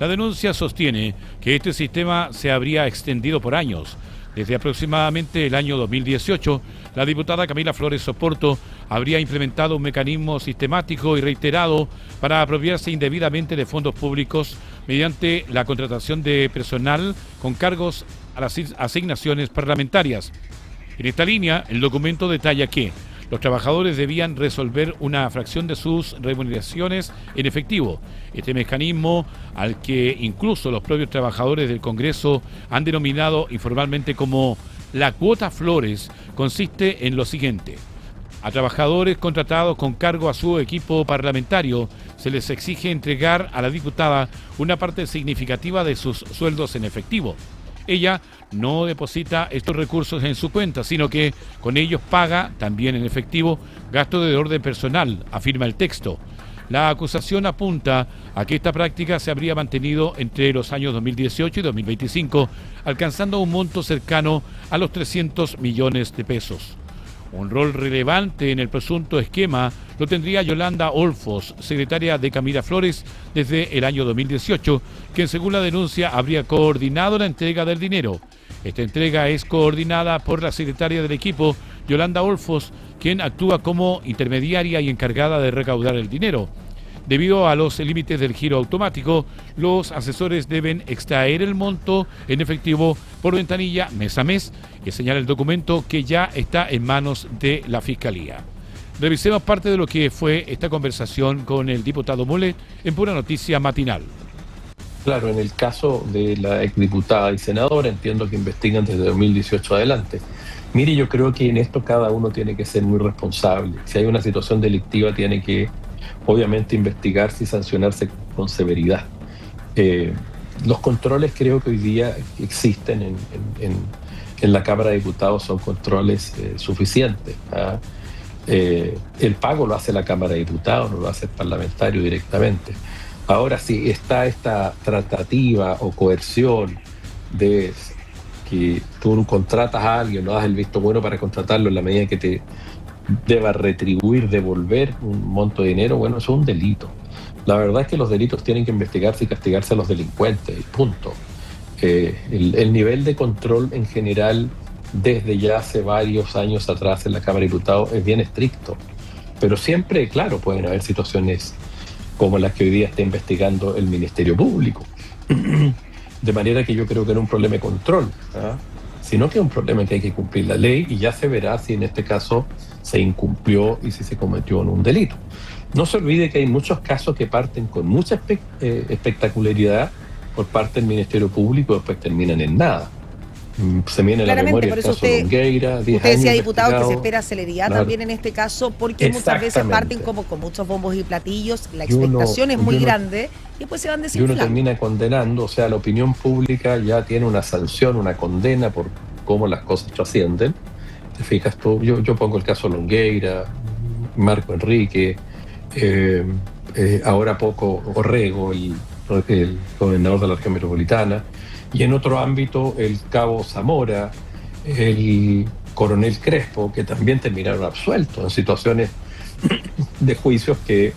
La denuncia sostiene que este sistema se habría extendido por años. Desde aproximadamente el año 2018, la diputada Camila Flores Oporto habría implementado un mecanismo sistemático y reiterado para apropiarse indebidamente de fondos públicos mediante la contratación de personal con cargos a las asignaciones parlamentarias. En esta línea, el documento detalla que los trabajadores debían resolver una fracción de sus remuneraciones en efectivo. Este mecanismo, al que incluso los propios trabajadores del Congreso han denominado informalmente como la cuota Flores, consiste en lo siguiente. A trabajadores contratados con cargo a su equipo parlamentario se les exige entregar a la diputada una parte significativa de sus sueldos en efectivo. Ella no deposita estos recursos en su cuenta, sino que con ellos paga, también en efectivo, gastos de orden personal, afirma el texto. La acusación apunta a que esta práctica se habría mantenido entre los años 2018 y 2025, alcanzando un monto cercano a los 300 millones de pesos. Un rol relevante en el presunto esquema lo tendría Yolanda Olfos, secretaria de Camila Flores desde el año 2018, quien según la denuncia habría coordinado la entrega del dinero. Esta entrega es coordinada por la secretaria del equipo, Yolanda Olfos, quien actúa como intermediaria y encargada de recaudar el dinero. Debido a los límites del giro automático, los asesores deben extraer el monto en efectivo por ventanilla mes a mes, que señala el documento que ya está en manos de la Fiscalía. Revisemos parte de lo que fue esta conversación con el diputado Mulet en Pura Noticia Matinal. Claro, en el caso de la exdiputada y senadora, entiendo que investigan desde 2018 adelante. Mire, yo creo que en esto cada uno tiene que ser muy responsable. Si hay una situación delictiva, tiene que, obviamente, investigarse y sancionarse con severidad. Los controles creo que hoy día existen en la Cámara de Diputados, son controles suficientes. El pago lo hace la Cámara de Diputados, no lo hace el parlamentario directamente. Ahora, si está esta tratativa o coerción de que tú contratas a alguien, no das el visto bueno para contratarlo en la medida que te deba retribuir, devolver un monto de dinero, bueno, eso es un delito. La verdad es que los delitos tienen que investigarse y castigarse a los delincuentes, punto. El nivel de control en general, desde ya hace varios años atrás en la Cámara de Diputados, es bien estricto. Pero siempre, claro, pueden haber situaciones como las que hoy día está investigando el Ministerio Público. De manera que yo creo que no es un problema de control, sino que es un problema en que hay que cumplir la ley y ya se verá si en este caso se incumplió y si se cometió un delito. No se olvide que hay muchos casos que parten con mucha espectacularidad por parte del Ministerio Público y después terminan en nada. Se viene a la memoria el caso Longueira, 10 usted decía, años diputado, que se espera celeridad también en este caso, porque muchas veces parten como con muchos bombos y platillos, la expectación es muy grande y después se van desinflando. Y uno termina condenando, o sea, la opinión pública ya tiene una sanción, una condena por cómo las cosas trascienden. Te fijas tú, yo pongo el caso Longueira, Marco Enrique, ahora poco Orrego, el gobernador de la región metropolitana, y en otro ámbito el cabo Zamora, el coronel Crespo, que también terminaron absueltos en situaciones de juicios que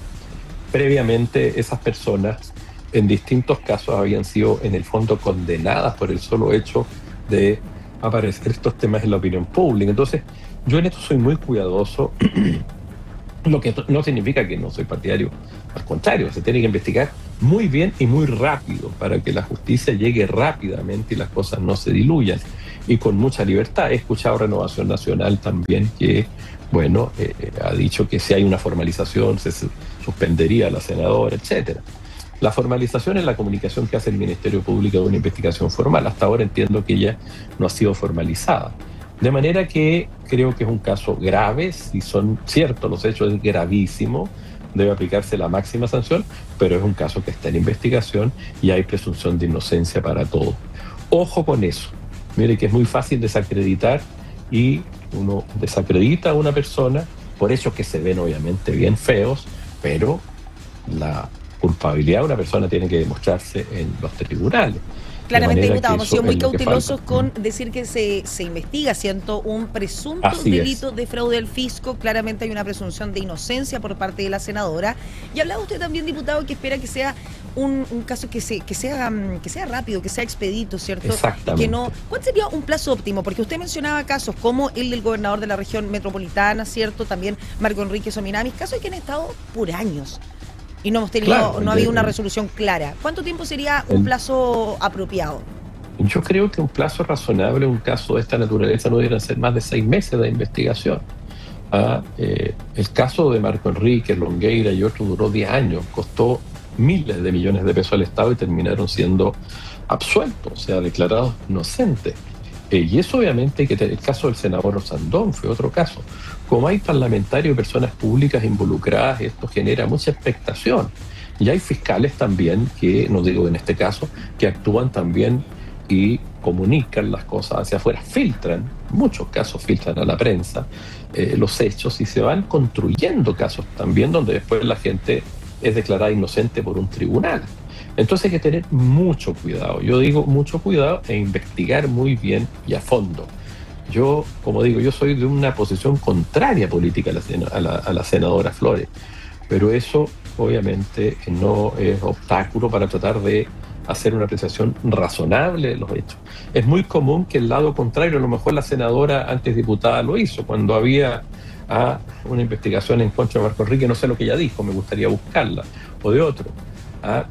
previamente esas personas en distintos casos habían sido en el fondo condenadas por el solo hecho de aparecer estos temas en la opinión pública. Entonces, yo en esto soy muy cuidadoso, lo que no significa que no soy partidario, al contrario, se tiene que investigar muy bien y muy rápido para que la justicia llegue rápidamente y las cosas no se diluyan y con mucha libertad. He escuchado Renovación Nacional también que, bueno, ha dicho que si hay una formalización se suspendería a la senadora, etcétera. La formalización es la comunicación que hace el Ministerio Público de una investigación formal. Hasta ahora entiendo que ella no ha sido formalizada. De manera que creo que es un caso grave, si son ciertos los hechos, es gravísimo, debe aplicarse la máxima sanción, pero es un caso que está en investigación y hay presunción de inocencia para todo. Ojo con eso. Mire que es muy fácil desacreditar y uno desacredita a una persona por hechos que se ven obviamente bien feos, pero la culpabilidad de una persona tiene que demostrarse en los tribunales. Claramente, diputado, hemos sido muy cautelosos con decir que se investiga, siendo un presunto delito de fraude al fisco. Claramente hay una presunción de inocencia por parte de la senadora. Y hablaba usted también, diputado, que espera que sea un caso que sea rápido, que sea expedito, ¿cierto? Exactamente. Que no, ¿cuál sería un plazo óptimo? Porque usted mencionaba casos como el del gobernador de la región metropolitana, ¿cierto? También Marco Enrique Sominamis, casos que han estado por años. Y no hemos tenido, claro, no ha habido una resolución clara. ¿Cuánto tiempo sería un plazo apropiado? Yo creo que un plazo razonable, un caso de esta naturaleza, no deberían ser más de 6 meses de investigación. El caso de Marco Enrique, Longueira y otro duró 10 años, costó miles de millones de pesos al Estado y terminaron siendo absueltos, o sea, declarados inocentes. Y eso obviamente, el caso del senador Osandón fue otro caso. Como hay parlamentarios y personas públicas involucradas, esto genera mucha expectación. Y hay fiscales también que, no digo en este caso, que actúan también y comunican las cosas hacia afuera, filtran, en muchos casos filtran a la prensa los hechos y se van construyendo casos también donde después la gente es declarada inocente por un tribunal. Entonces hay que tener mucho cuidado, yo digo mucho cuidado e investigar muy bien y a fondo. Yo, como digo, yo soy de una posición contraria política a la senadora Flores, pero eso obviamente no es obstáculo para tratar de hacer una apreciación razonable de los hechos. Es muy común que el lado contrario, a lo mejor la senadora antes diputada lo hizo, cuando había una investigación en contra de Marco Enrique, no sé lo que ella dijo, me gustaría buscarla, o de otro.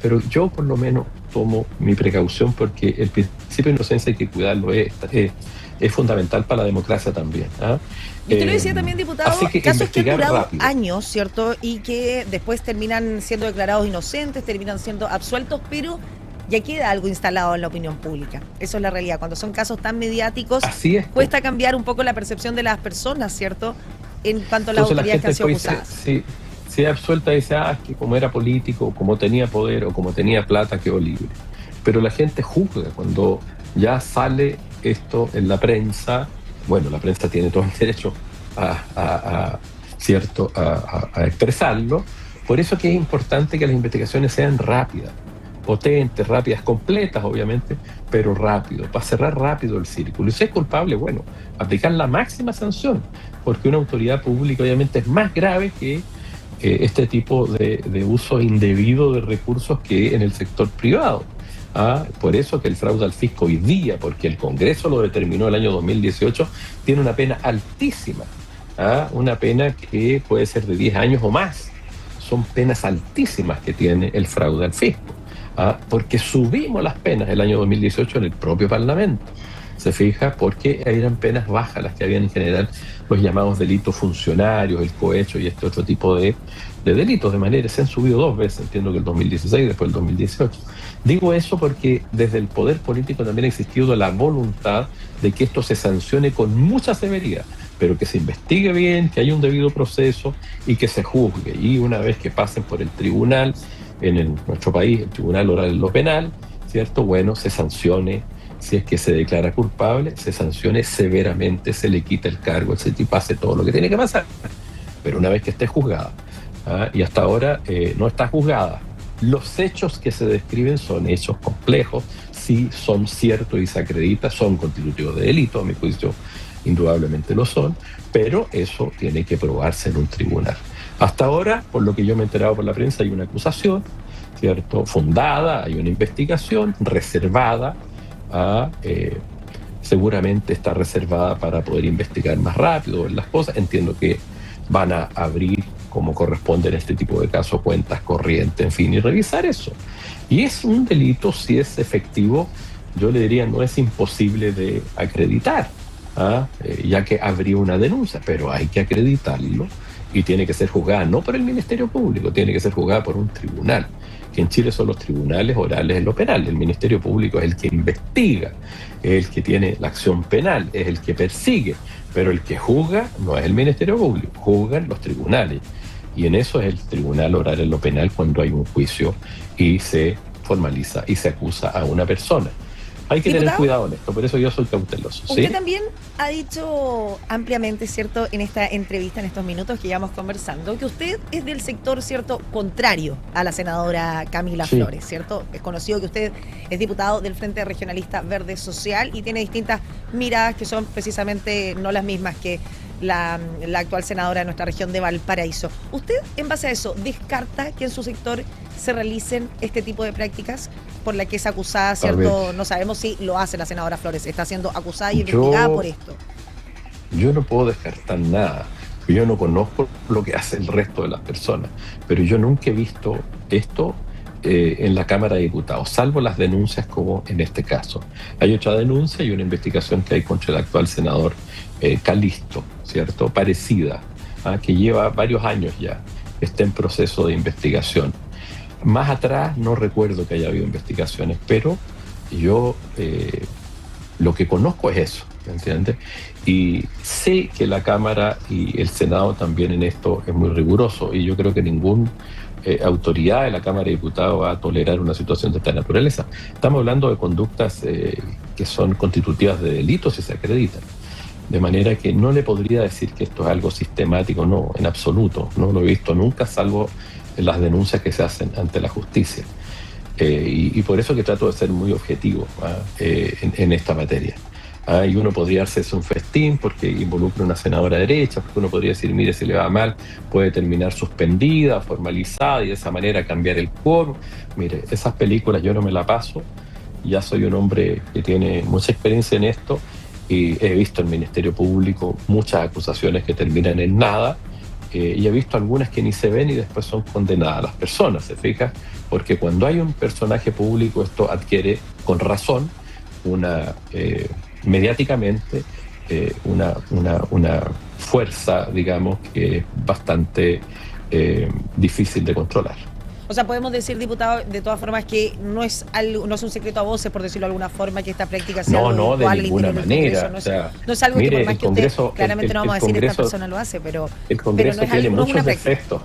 Pero yo por lo menos tomo mi precaución porque el principio de inocencia hay que cuidarlo, es fundamental para la democracia también. Y usted lo decía también, diputado, casos que han durado rápido. años, ¿cierto? Y que después terminan siendo declarados inocentes, terminan siendo absueltos, pero ya queda algo instalado en la opinión pública. Eso es la realidad. Cuando son casos tan mediáticos, cuesta cambiar un poco la percepción de las personas, ¿cierto? En cuanto a las autoridades que han sido acusadas. Si es absuelta, dice, que como era político, como tenía poder o como tenía plata, quedó libre. Pero la gente juzga cuando ya sale esto en la prensa. Bueno, la prensa tiene todo el derecho a expresarlo. Por eso que es importante que las investigaciones sean rápidas, potentes, rápidas, completas obviamente, pero rápido, para cerrar rápido el círculo. Y si es culpable, bueno, aplicar la máxima sanción, porque una autoridad pública obviamente es más grave que este tipo de uso indebido de recursos que en el sector privado. Por eso que el fraude al fisco hoy día, porque el Congreso lo determinó el año 2018, tiene una pena altísima, una pena que puede ser de 10 años o más. Son penas altísimas que tiene el fraude al fisco, porque subimos las penas el año 2018 en el propio Parlamento. Se fija, porque eran penas bajas las que habían en general los llamados delitos funcionarios, el cohecho y este otro tipo de delitos. De manera, se han subido 2 veces, entiendo que el 2016 y después el 2018. Digo eso porque desde el poder político también ha existido la voluntad de que esto se sancione con mucha severidad, pero que se investigue bien, que haya un debido proceso y que se juzgue. Y una vez que pasen por el tribunal, nuestro país, el Tribunal Oral en lo Penal, ¿cierto? Bueno, se sancione. Si es que se declara culpable, se sancione severamente, se le quita el cargo, etc. y pase todo lo que tiene que pasar. Pero una vez que esté juzgada, y hasta ahora no está juzgada, los hechos que se describen son hechos complejos, sí son ciertos y se acredita, son constitutivos de delito, a mi juicio indudablemente lo son, pero eso tiene que probarse en un tribunal. Hasta ahora, por lo que yo me he enterado por la prensa, hay una acusación, ¿cierto? Fundada, hay una investigación reservada, seguramente está reservada para poder investigar más rápido las cosas. Entiendo que van a abrir, como corresponde en este tipo de casos, cuentas corrientes, en fin, y revisar eso. Y es un delito, si es efectivo, yo le diría, no es imposible de acreditar, ya que habría una denuncia, pero hay que acreditarlo y tiene que ser juzgada no por el Ministerio Público, tiene que ser juzgada por un tribunal, que en Chile son los tribunales orales en lo penal. El Ministerio Público es el que investiga, es el que tiene la acción penal, es el que persigue, pero el que juzga no es el Ministerio Público, juzgan los tribunales. Y en eso es el Tribunal Oral en lo Penal cuando hay un juicio y se formaliza y se acusa a una persona. Hay que tener cuidado en esto, por eso yo soy cauteloso. Usted ¿sí? también ha dicho ampliamente, ¿cierto?, en esta entrevista, en estos minutos que llevamos conversando, que usted es del sector, ¿cierto?, contrario a la senadora Camila Flores, ¿cierto? Es conocido que usted es diputado del Frente Regionalista Verde Social y tiene distintas miradas que son precisamente no las mismas que la actual senadora de nuestra región de Valparaíso. ¿Usted, en base a eso, descarta que en su sector se realicen este tipo de prácticas por la que es acusada, ¿cierto? No sabemos si lo hace la senadora Flores, está siendo acusada y investigada por esto. Yo no puedo descartar nada. Yo no conozco lo que hace el resto de las personas, pero yo nunca he visto esto en la Cámara de Diputados, salvo las denuncias como en este caso. Hay otra denuncia y una investigación que hay contra el actual senador Calisto, ¿cierto? Parecida, que lleva varios años ya, está en proceso de investigación. Más atrás no recuerdo que haya habido investigaciones, pero yo lo que conozco es eso, ¿entiendes? Y sé que la Cámara y el Senado también en esto es muy riguroso, y yo creo que ninguna autoridad de la Cámara de Diputados va a tolerar una situación de esta naturaleza. Estamos hablando de conductas que son constitutivas de delitos si se acreditan. De manera que no le podría decir que esto es algo sistemático, no, en absoluto. No lo he visto nunca, salvo en las denuncias que se hacen ante la justicia. Y por eso que trato de ser muy objetivo en esta materia. Y uno podría hacerse un festín porque involucra una senadora derecha, porque uno podría decir, mire, si le va mal, puede terminar suspendida, formalizada y de esa manera cambiar el quórum. Mire, esas películas yo no me la paso, ya soy un hombre que tiene mucha experiencia en esto y he visto en el Ministerio Público muchas acusaciones que terminan en nada. Y he visto algunas que ni se ven y después son condenadas las personas, ¿se fija? Porque cuando hay un personaje público esto adquiere, con razón, mediáticamente, una fuerza, digamos, que es bastante difícil de controlar. O sea, podemos decir, diputado, de todas formas, que no es un secreto a voces, por decirlo de alguna forma, que esta práctica sea algo de ninguna manera. No es algo que por más que Congreso, usted, claramente no vamos a decir esta persona lo hace, pero el Congreso pero no tiene algo, muchos defectos.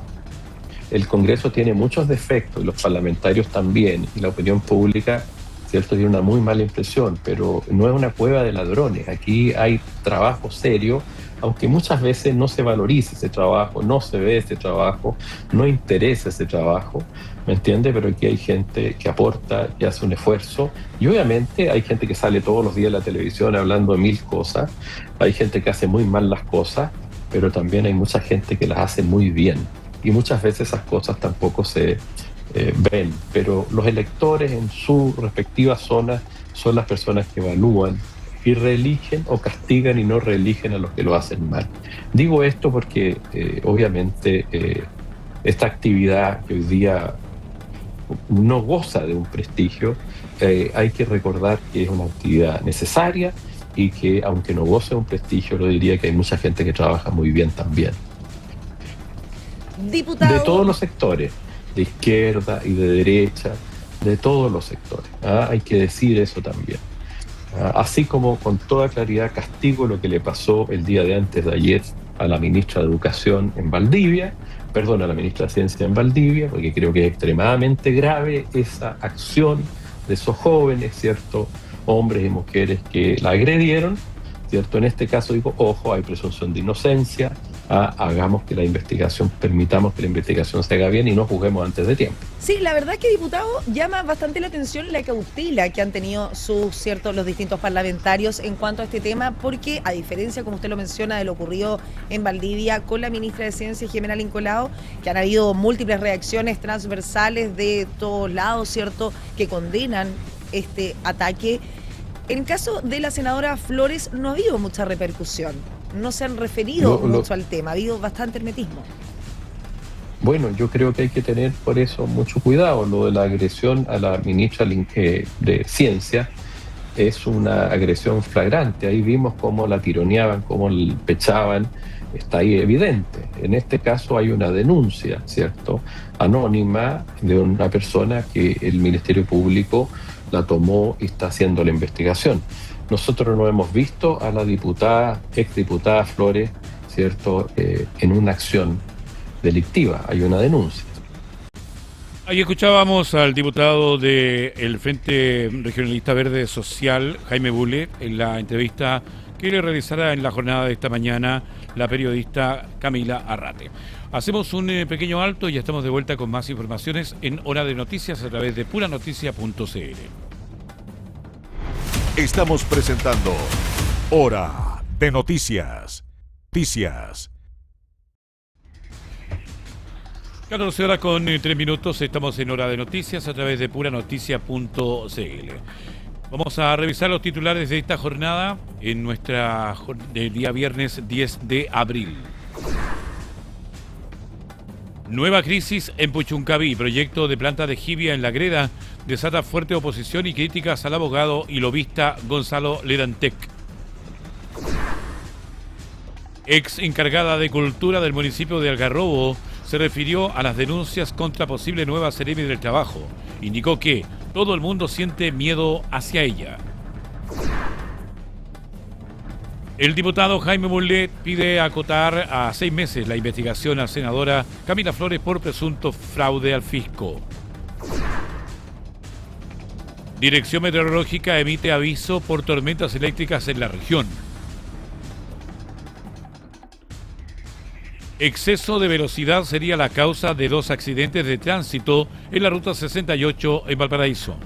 El Congreso tiene muchos defectos, y los parlamentarios también, y la opinión pública, ¿cierto?, tiene una muy mala impresión, pero no es una cueva de ladrones. Aquí hay trabajo serio, aunque muchas veces no se valoriza ese trabajo, no se ve ese trabajo, no interesa ese trabajo, ¿me entiende? Pero aquí hay gente que aporta, que hace un esfuerzo, y obviamente hay gente que sale todos los días a la televisión hablando de mil cosas, hay gente que hace muy mal las cosas, pero también hay mucha gente que las hace muy bien, y muchas veces esas cosas tampoco se ven, pero los electores en su respectiva zona son las personas que evalúan y reeligen o castigan y no reeligen a los que lo hacen mal. Digo esto porque obviamente esta actividad que hoy día no goza de un prestigio, hay que recordar que es una actividad necesaria y que aunque no goce de un prestigio, lo diría que hay mucha gente que trabaja muy bien también. Diputado. De todos los sectores, de izquierda y de derecha, de todos los sectores. Hay que decir eso también. Así como con toda claridad castigo lo que le pasó el día de antes de ayer a la ministra de Educación en Valdivia, a la ministra de Ciencia en Valdivia, porque creo que es extremadamente grave esa acción de esos jóvenes, ¿cierto?, hombres y mujeres que la agredieron, ¿cierto? En este caso digo, ojo, hay presunción de inocencia, hagamos que la investigación, permitamos que la investigación se haga bien y no juzguemos antes de tiempo. Sí, la verdad es que, diputado, llama bastante la atención la cautela que han tenido los distintos parlamentarios en cuanto a este tema, porque a diferencia, como usted lo menciona, de lo ocurrido en Valdivia con la ministra de Ciencia, Jimena Lincolao, que han habido múltiples reacciones transversales de todos lados, ¿cierto?, que condenan este ataque. En el caso de la senadora Flores no ha habido mucha repercusión. No se han referido mucho al tema, ha habido bastante hermetismo. Bueno, yo creo que hay que tener por eso mucho cuidado. Lo de la agresión a la ministra de Ciencia es una agresión flagrante. Ahí vimos cómo la tironeaban, cómo la pechaban, está ahí evidente. En este caso hay una denuncia, ¿cierto?, anónima de una persona que el Ministerio Público la tomó y está haciendo la investigación. Nosotros no hemos visto a la exdiputada Flores, ¿cierto?, en una acción delictiva. Hay una denuncia. Ahí escuchábamos al diputado del Frente Regionalista Verde Social, Jaime Bulle, en la entrevista que le realizará en la jornada de esta mañana la periodista Camila Arrate. Hacemos un pequeño alto y ya estamos de vuelta con más informaciones en Hora de Noticias a través de puranoticia.cl. Estamos presentando Hora de Noticias. 14 horas con 3 minutos, estamos en Hora de Noticias a través de puranoticia.cl. Vamos a revisar los titulares de esta jornada del día viernes 10 de abril. Nueva crisis en Puchuncaví. Proyecto de planta de jibia en La Greda desata fuerte oposición y críticas al abogado y lobista Gonzalo Ledantec. Ex encargada de Cultura del municipio de Algarrobo se refirió a las denuncias contra posible nueva Seremi del Trabajo. Indicó que todo el mundo siente miedo hacia ella. El diputado Jaime Bulle pide acotar a 6 meses la investigación a la senadora Camila Flores por presunto fraude al fisco. Dirección Meteorológica emite aviso por tormentas eléctricas en la región. Exceso de velocidad sería la causa de 2 accidentes de tránsito en la ruta 68 en Valparaíso.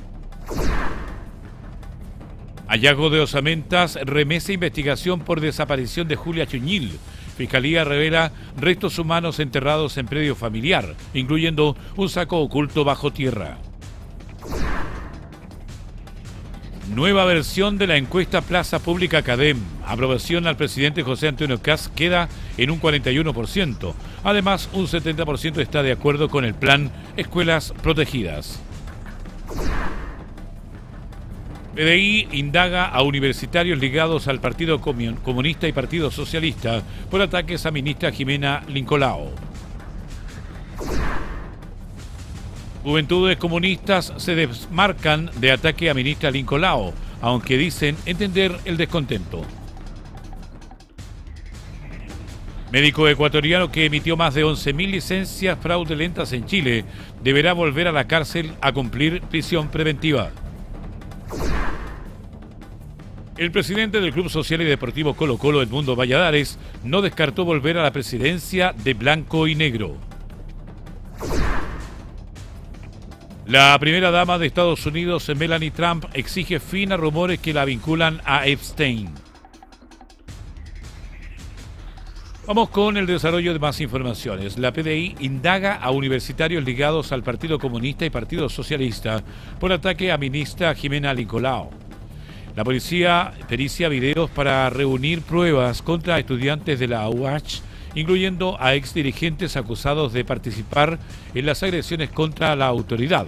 Hallazgo de osamentas, remesa investigación por desaparición de Julia Chuñil. Fiscalía revela restos humanos enterrados en predio familiar, incluyendo un saco oculto bajo tierra. Nueva versión de la encuesta Plaza Pública Cadem. Aprobación al presidente José Antonio Kast queda en un 41%. Además, un 70% está de acuerdo con el plan Escuelas Protegidas. PDI indaga a universitarios ligados al Partido Comunista y Partido Socialista por ataques a ministra Jimena Lincolao. Juventudes comunistas se desmarcan de ataque a ministra Lincolao, aunque dicen entender el descontento. Médico ecuatoriano que emitió más de 11.000 licencias fraudulentas en Chile deberá volver a la cárcel a cumplir prisión preventiva. El presidente del Club Social y Deportivo Colo-Colo, Edmundo Valladares, no descartó volver a la presidencia de blanco y negro. La primera dama de Estados Unidos, Melania Trump, exige fin a rumores que la vinculan a Epstein. Vamos con el desarrollo de más informaciones. La PDI indaga a universitarios ligados al Partido Comunista y Partido Socialista por ataque a ministra Jimena Lincolao. La policía pericia videos para reunir pruebas contra estudiantes de la UACH, incluyendo a exdirigentes acusados de participar en las agresiones contra la autoridad.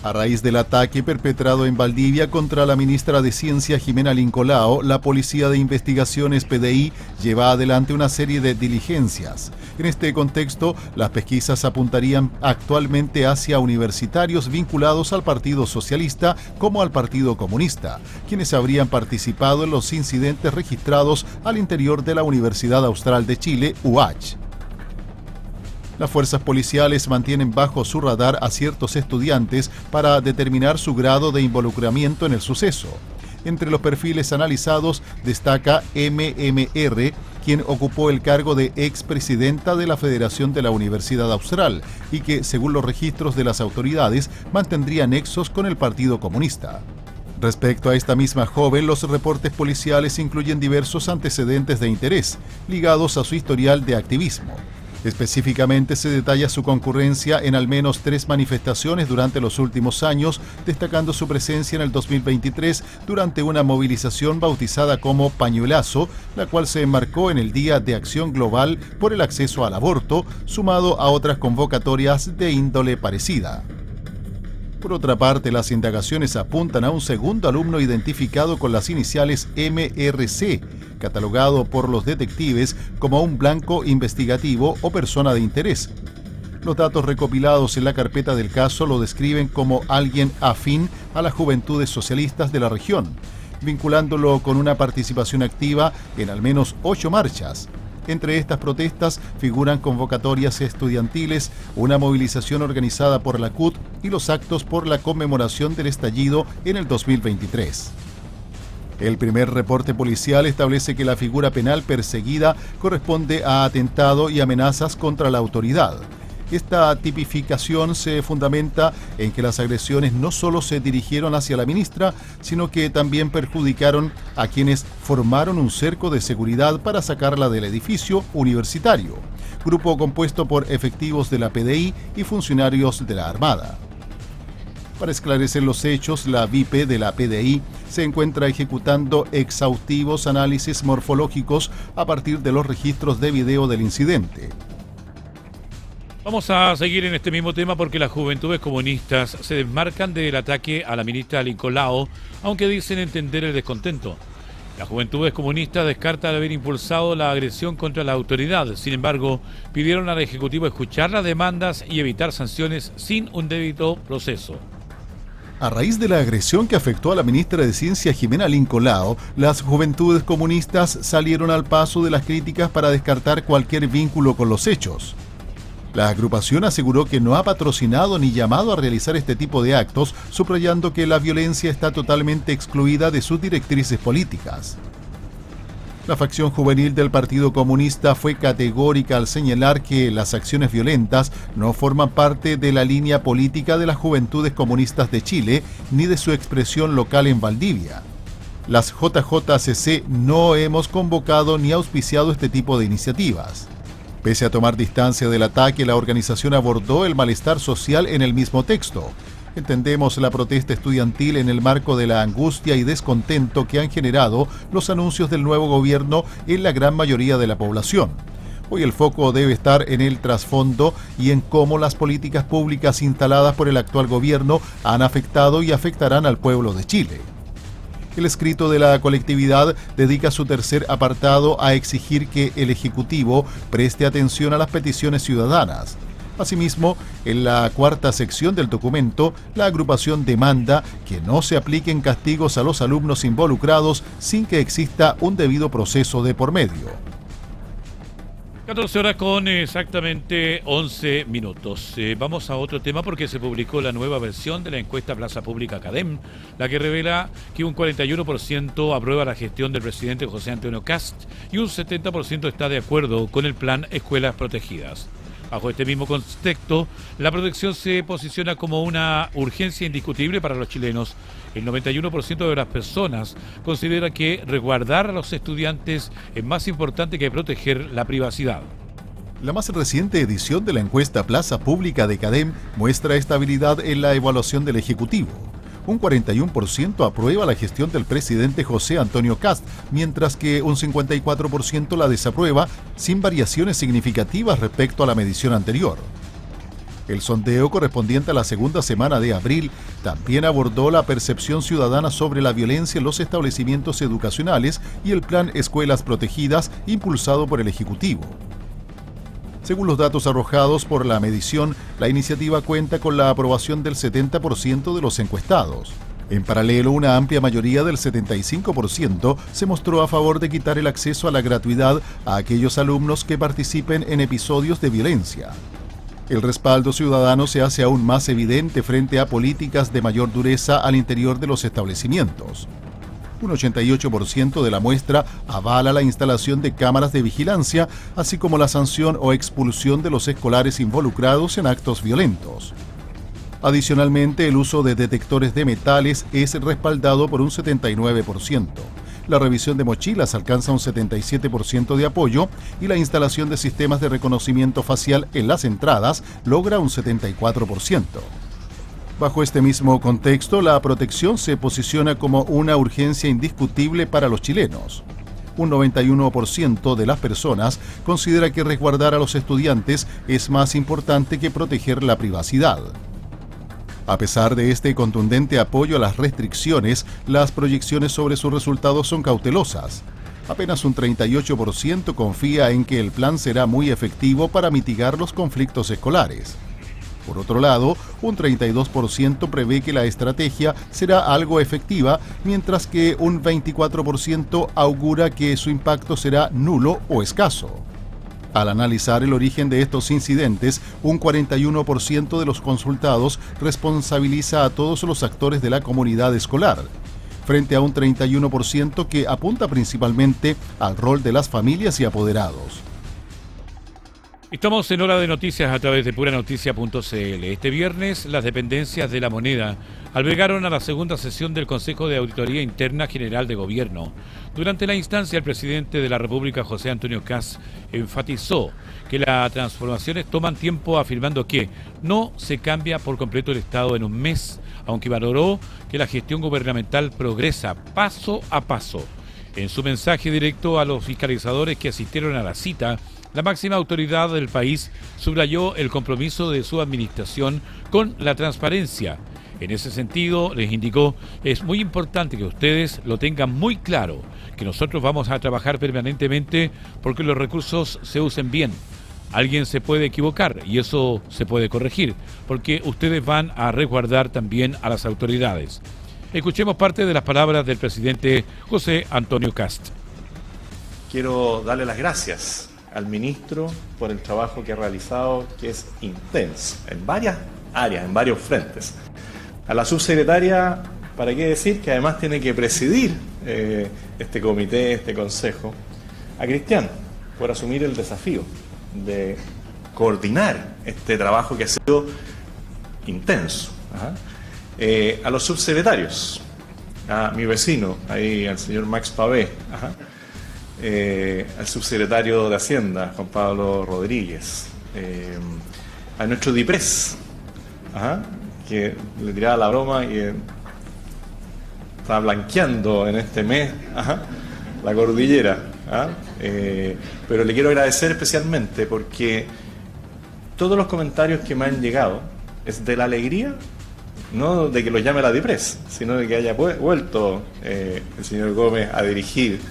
A raíz del ataque perpetrado en Valdivia contra la ministra de Ciencia Jimena Lincolao, la Policía de Investigaciones PDI lleva adelante una serie de diligencias. En este contexto, las pesquisas apuntarían actualmente hacia universitarios vinculados al Partido Socialista como al Partido Comunista, quienes habrían participado en los incidentes registrados al interior de la Universidad Austral de Chile, UACH. Las fuerzas policiales mantienen bajo su radar a ciertos estudiantes para determinar su grado de involucramiento en el suceso. Entre los perfiles analizados destaca MMR, quien ocupó el cargo de expresidenta de la Federación de la Universidad Austral y que, según los registros de las autoridades, mantendría nexos con el Partido Comunista. Respecto a esta misma joven, los reportes policiales incluyen diversos antecedentes de interés ligados a su historial de activismo. Específicamente se detalla su concurrencia en al menos 3 manifestaciones durante los últimos años, destacando su presencia en el 2023 durante una movilización bautizada como Pañuelazo, la cual se enmarcó en el Día de Acción Global por el Acceso al Aborto, sumado a otras convocatorias de índole parecida. Por otra parte, las indagaciones apuntan a un segundo alumno identificado con las iniciales MRC, catalogado por los detectives como un blanco investigativo o persona de interés. Los datos recopilados en la carpeta del caso lo describen como alguien afín a las juventudes socialistas de la región, vinculándolo con una participación activa en al menos 8 marchas. Entre estas protestas figuran convocatorias estudiantiles, una movilización organizada por la CUT y los actos por la conmemoración del estallido en el 2023. El primer reporte policial establece que la figura penal perseguida corresponde a atentado y amenazas contra la autoridad. Esta tipificación se fundamenta en que las agresiones no solo se dirigieron hacia la ministra, sino que también perjudicaron a quienes formaron un cerco de seguridad para sacarla del edificio universitario, grupo compuesto por efectivos de la PDI y funcionarios de la Armada. Para esclarecer los hechos, la VIP de la PDI se encuentra ejecutando exhaustivos análisis morfológicos a partir de los registros de video del incidente. Vamos a seguir en este mismo tema porque las juventudes comunistas se desmarcan del ataque a la ministra Lincolao, aunque dicen entender el descontento. Las juventudes comunistas descartan haber impulsado la agresión contra la autoridad. Sin embargo, pidieron al Ejecutivo escuchar las demandas y evitar sanciones sin un debido proceso. A raíz de la agresión que afectó a la ministra de Ciencia Jimena Lincolao, las juventudes comunistas salieron al paso de las críticas para descartar cualquier vínculo con los hechos. La agrupación aseguró que no ha patrocinado ni llamado a realizar este tipo de actos, subrayando que la violencia está totalmente excluida de sus directrices políticas. La facción juvenil del Partido Comunista fue categórica al señalar que las acciones violentas no forman parte de la línea política de las Juventudes Comunistas de Chile ni de su expresión local en Valdivia. Las JJCC no hemos convocado ni auspiciado este tipo de iniciativas. Pese a tomar distancia del ataque, la organización abordó el malestar social en el mismo texto. Entendemos la protesta estudiantil en el marco de la angustia y descontento que han generado los anuncios del nuevo gobierno en la gran mayoría de la población. Hoy el foco debe estar en el trasfondo y en cómo las políticas públicas instaladas por el actual gobierno han afectado y afectarán al pueblo de Chile. El escrito de la colectividad dedica su tercer apartado a exigir que el Ejecutivo preste atención a las peticiones ciudadanas. Asimismo, en la cuarta sección del documento, la agrupación demanda que no se apliquen castigos a los alumnos involucrados sin que exista un debido proceso de por medio. 14 horas con exactamente 11 minutos. Vamos a otro tema porque se publicó la nueva versión de la encuesta Plaza Pública CADEM, la que revela que un 41% aprueba la gestión del presidente José Antonio Kast y un 70% está de acuerdo con el plan Escuelas Protegidas. Bajo este mismo contexto, la protección se posiciona como una urgencia indiscutible para los chilenos. El 91% de las personas considera que resguardar a los estudiantes es más importante que proteger la privacidad. La más reciente edición de la encuesta Plaza Pública de CADEM muestra estabilidad en la evaluación del Ejecutivo. Un 41% aprueba la gestión del presidente José Antonio Kast, mientras que un 54% la desaprueba, sin variaciones significativas respecto a la medición anterior. El sondeo correspondiente a la segunda semana de abril también abordó la percepción ciudadana sobre la violencia en los establecimientos educacionales y el plan Escuelas Protegidas impulsado por el Ejecutivo. Según los datos arrojados por la medición, la iniciativa cuenta con la aprobación del 70% de los encuestados. En paralelo, una amplia mayoría del 75% se mostró a favor de quitar el acceso a la gratuidad a aquellos alumnos que participen en episodios de violencia. El respaldo ciudadano se hace aún más evidente frente a políticas de mayor dureza al interior de los establecimientos. Un 88% de la muestra avala la instalación de cámaras de vigilancia, así como la sanción o expulsión de los escolares involucrados en actos violentos. Adicionalmente, el uso de detectores de metales es respaldado por un 79%. La revisión de mochilas alcanza un 77% de apoyo y la instalación de sistemas de reconocimiento facial en las entradas logra un 74%. Bajo este mismo contexto, la protección se posiciona como una urgencia indiscutible para los chilenos. Un 91% de las personas considera que resguardar a los estudiantes es más importante que proteger la privacidad. A pesar de este contundente apoyo a las restricciones, las proyecciones sobre sus resultados son cautelosas. Apenas un 38% confía en que el plan será muy efectivo para mitigar los conflictos escolares. Por otro lado, un 32% prevé que la estrategia será algo efectiva, mientras que un 24% augura que su impacto será nulo o escaso. Al analizar el origen de estos incidentes, un 41% de los consultados responsabiliza a todos los actores de la comunidad escolar, frente a un 31% que apunta principalmente al rol de las familias y apoderados. Estamos en Hora de Noticias a través de puranoticia.cl. Este viernes, las dependencias de La Moneda albergaron a la segunda sesión del Consejo de Auditoría Interna General de Gobierno. Durante la instancia, el presidente de la República, José Antonio Kast, enfatizó que las transformaciones toman tiempo, afirmando que no se cambia por completo el Estado en un mes, aunque valoró que la gestión gubernamental progresa paso a paso. En su mensaje directo a los fiscalizadores que asistieron a la cita, la máxima autoridad del país subrayó el compromiso de su administración con la transparencia. En ese sentido, les indicó, es muy importante que ustedes lo tengan muy claro, que nosotros vamos a trabajar permanentemente porque los recursos se usen bien. Alguien se puede equivocar y eso se puede corregir, porque ustedes van a resguardar también a las autoridades. Escuchemos parte de las palabras del presidente José Antonio Kast. Quiero darle las gracias al ministro por el trabajo que ha realizado, que es intenso, en varias áreas, en varios frentes. A la subsecretaria, ¿para qué decir? Que además tiene que presidir este comité, este consejo. A Cristian, por asumir el desafío de coordinar este trabajo que ha sido intenso. A los subsecretarios, a mi vecino, ahí al señor Max Pavé, al subsecretario de Hacienda, Juan Pablo Rodríguez, a nuestro DIPRES, que le tiraba la broma y está blanqueando en este mes la cordillera. Pero le quiero agradecer especialmente porque todos los comentarios que me han llegado es de la alegría, no de que lo llame la DIPRES, sino de que haya vuelto el señor Gómez a dirigir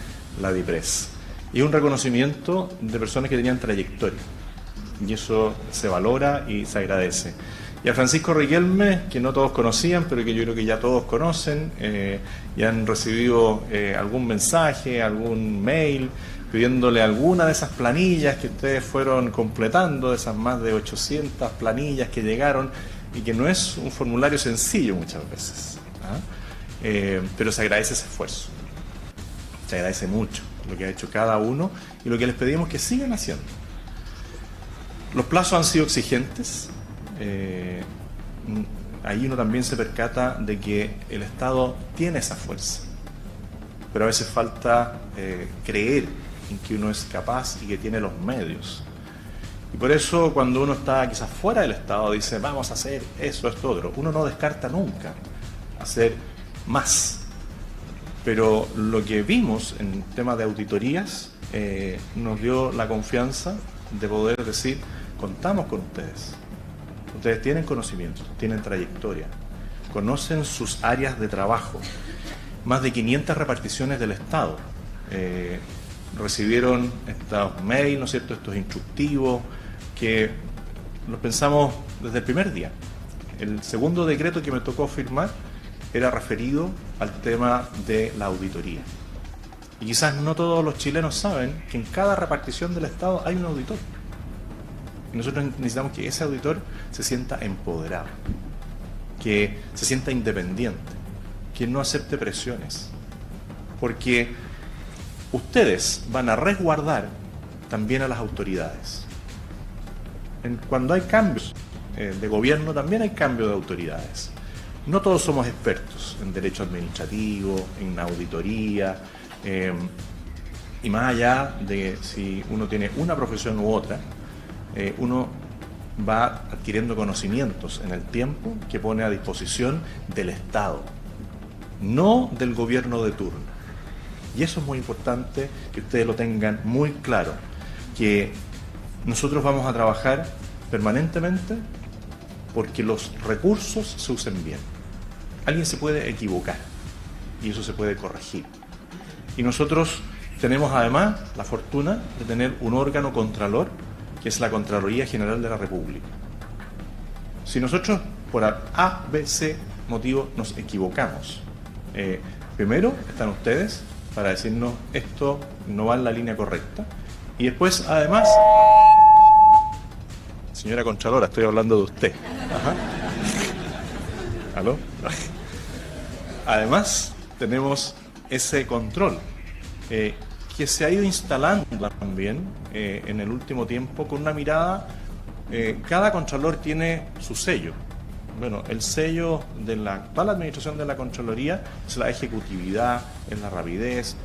la DIPRES. Y un reconocimiento de personas que tenían trayectoria. Y eso se valora y se agradece. Y a Francisco Riquelme, que no todos conocían, pero que yo creo que ya todos conocen, y han recibido algún mensaje, algún mail, pidiéndole alguna de esas planillas que ustedes fueron completando, de esas más de 800 planillas que llegaron, y que no es un formulario sencillo muchas veces, pero se agradece ese esfuerzo, se agradece mucho lo que ha hecho cada uno y lo que les pedimos que sigan haciendo. Los plazos han sido exigentes, ahí uno también se percata de que el Estado tiene esa fuerza, pero a veces falta creer en que uno es capaz y que tiene los medios. Y por eso cuando uno está quizás fuera del Estado dice vamos a hacer eso, esto, otro. Uno no descarta nunca hacer más. Pero lo que vimos en tema de auditorías nos dio la confianza de poder decir contamos con ustedes. Ustedes tienen conocimiento, tienen trayectoria, conocen sus áreas de trabajo. Más de 500 reparticiones del Estado recibieron estos mails, ¿no es cierto?, estos instructivos, que los pensamos desde el primer día. El segundo decreto que me tocó firmar era referido al tema de la auditoría. Y quizás no todos los chilenos saben que en cada repartición del Estado hay un auditor. Y nosotros necesitamos que ese auditor se sienta empoderado, que se sienta independiente, que no acepte presiones. Porque ustedes van a resguardar también a las autoridades. Cuando hay cambios de gobierno, también hay cambio de autoridades. No todos somos expertos en derecho administrativo, en auditoría, y más allá de si uno tiene una profesión u otra, uno va adquiriendo conocimientos en el tiempo que pone a disposición del Estado, no del gobierno de turno. Y eso es muy importante que ustedes lo tengan muy claro, que nosotros vamos a trabajar permanentemente porque los recursos se usen bien. Alguien se puede equivocar y eso se puede corregir. Y nosotros tenemos además la fortuna de tener un órgano contralor que es la Contraloría General de la República. Si nosotros por A, B, C motivo nos equivocamos, primero están ustedes para decirnos esto no va en la línea correcta y después además, señora Contralora, estoy hablando de usted. ¿Aló? Además tenemos ese control que se ha ido instalando también en el último tiempo con una mirada, cada Contralor tiene su sello. Bueno, el sello de la actual administración de la Contraloría es la ejecutividad, es la rapidez,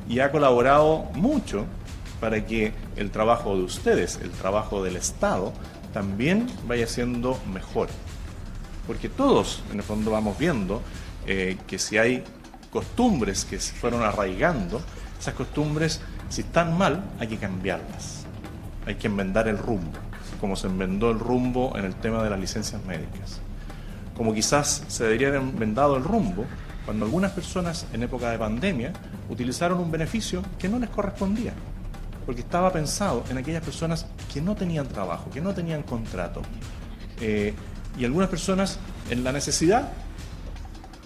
y ha colaborado mucho para que el trabajo de ustedes, el trabajo del Estado, también vaya siendo mejor. Porque todos, en el fondo, vamos viendo que si hay costumbres que se fueron arraigando, esas costumbres, si están mal, hay que cambiarlas. Hay que enmendar el rumbo, como se enmendó el rumbo en el tema de las licencias médicas. Como quizás se debería haber enmendado el rumbo cuando algunas personas en época de pandemia utilizaron un beneficio que no les correspondía, porque estaba pensado en aquellas personas que no tenían trabajo, que no tenían contrato. Y algunas personas en la necesidad,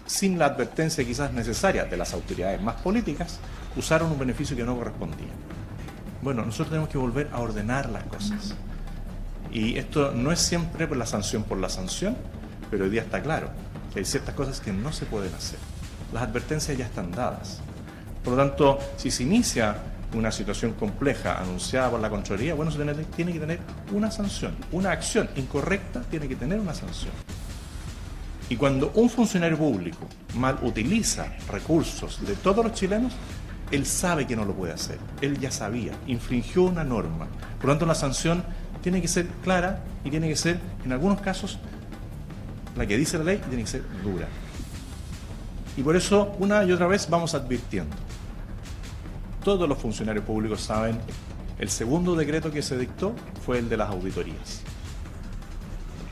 sin la advertencia quizás necesaria de las autoridades más políticas, usaron un beneficio que no correspondía. Bueno, nosotros tenemos que volver a ordenar las cosas. Y esto no es siempre por la sanción, pero hoy día está claro que hay ciertas cosas que no se pueden hacer. Las advertencias ya están dadas. Por lo tanto, si se inicia una situación compleja anunciada por la Contraloría, bueno, se tiene que tener una sanción. Una acción incorrecta tiene que tener una sanción. Y cuando un funcionario público mal utiliza recursos de todos los chilenos, él sabe que no lo puede hacer. Él ya sabía, infringió una norma. Por lo tanto, la sanción tiene que ser clara y tiene que ser, en algunos casos, la que dice la ley, tiene que ser dura. Y por eso, una y otra vez, vamos advirtiendo. Todos los funcionarios públicos saben, el segundo decreto que se dictó fue el de las auditorías.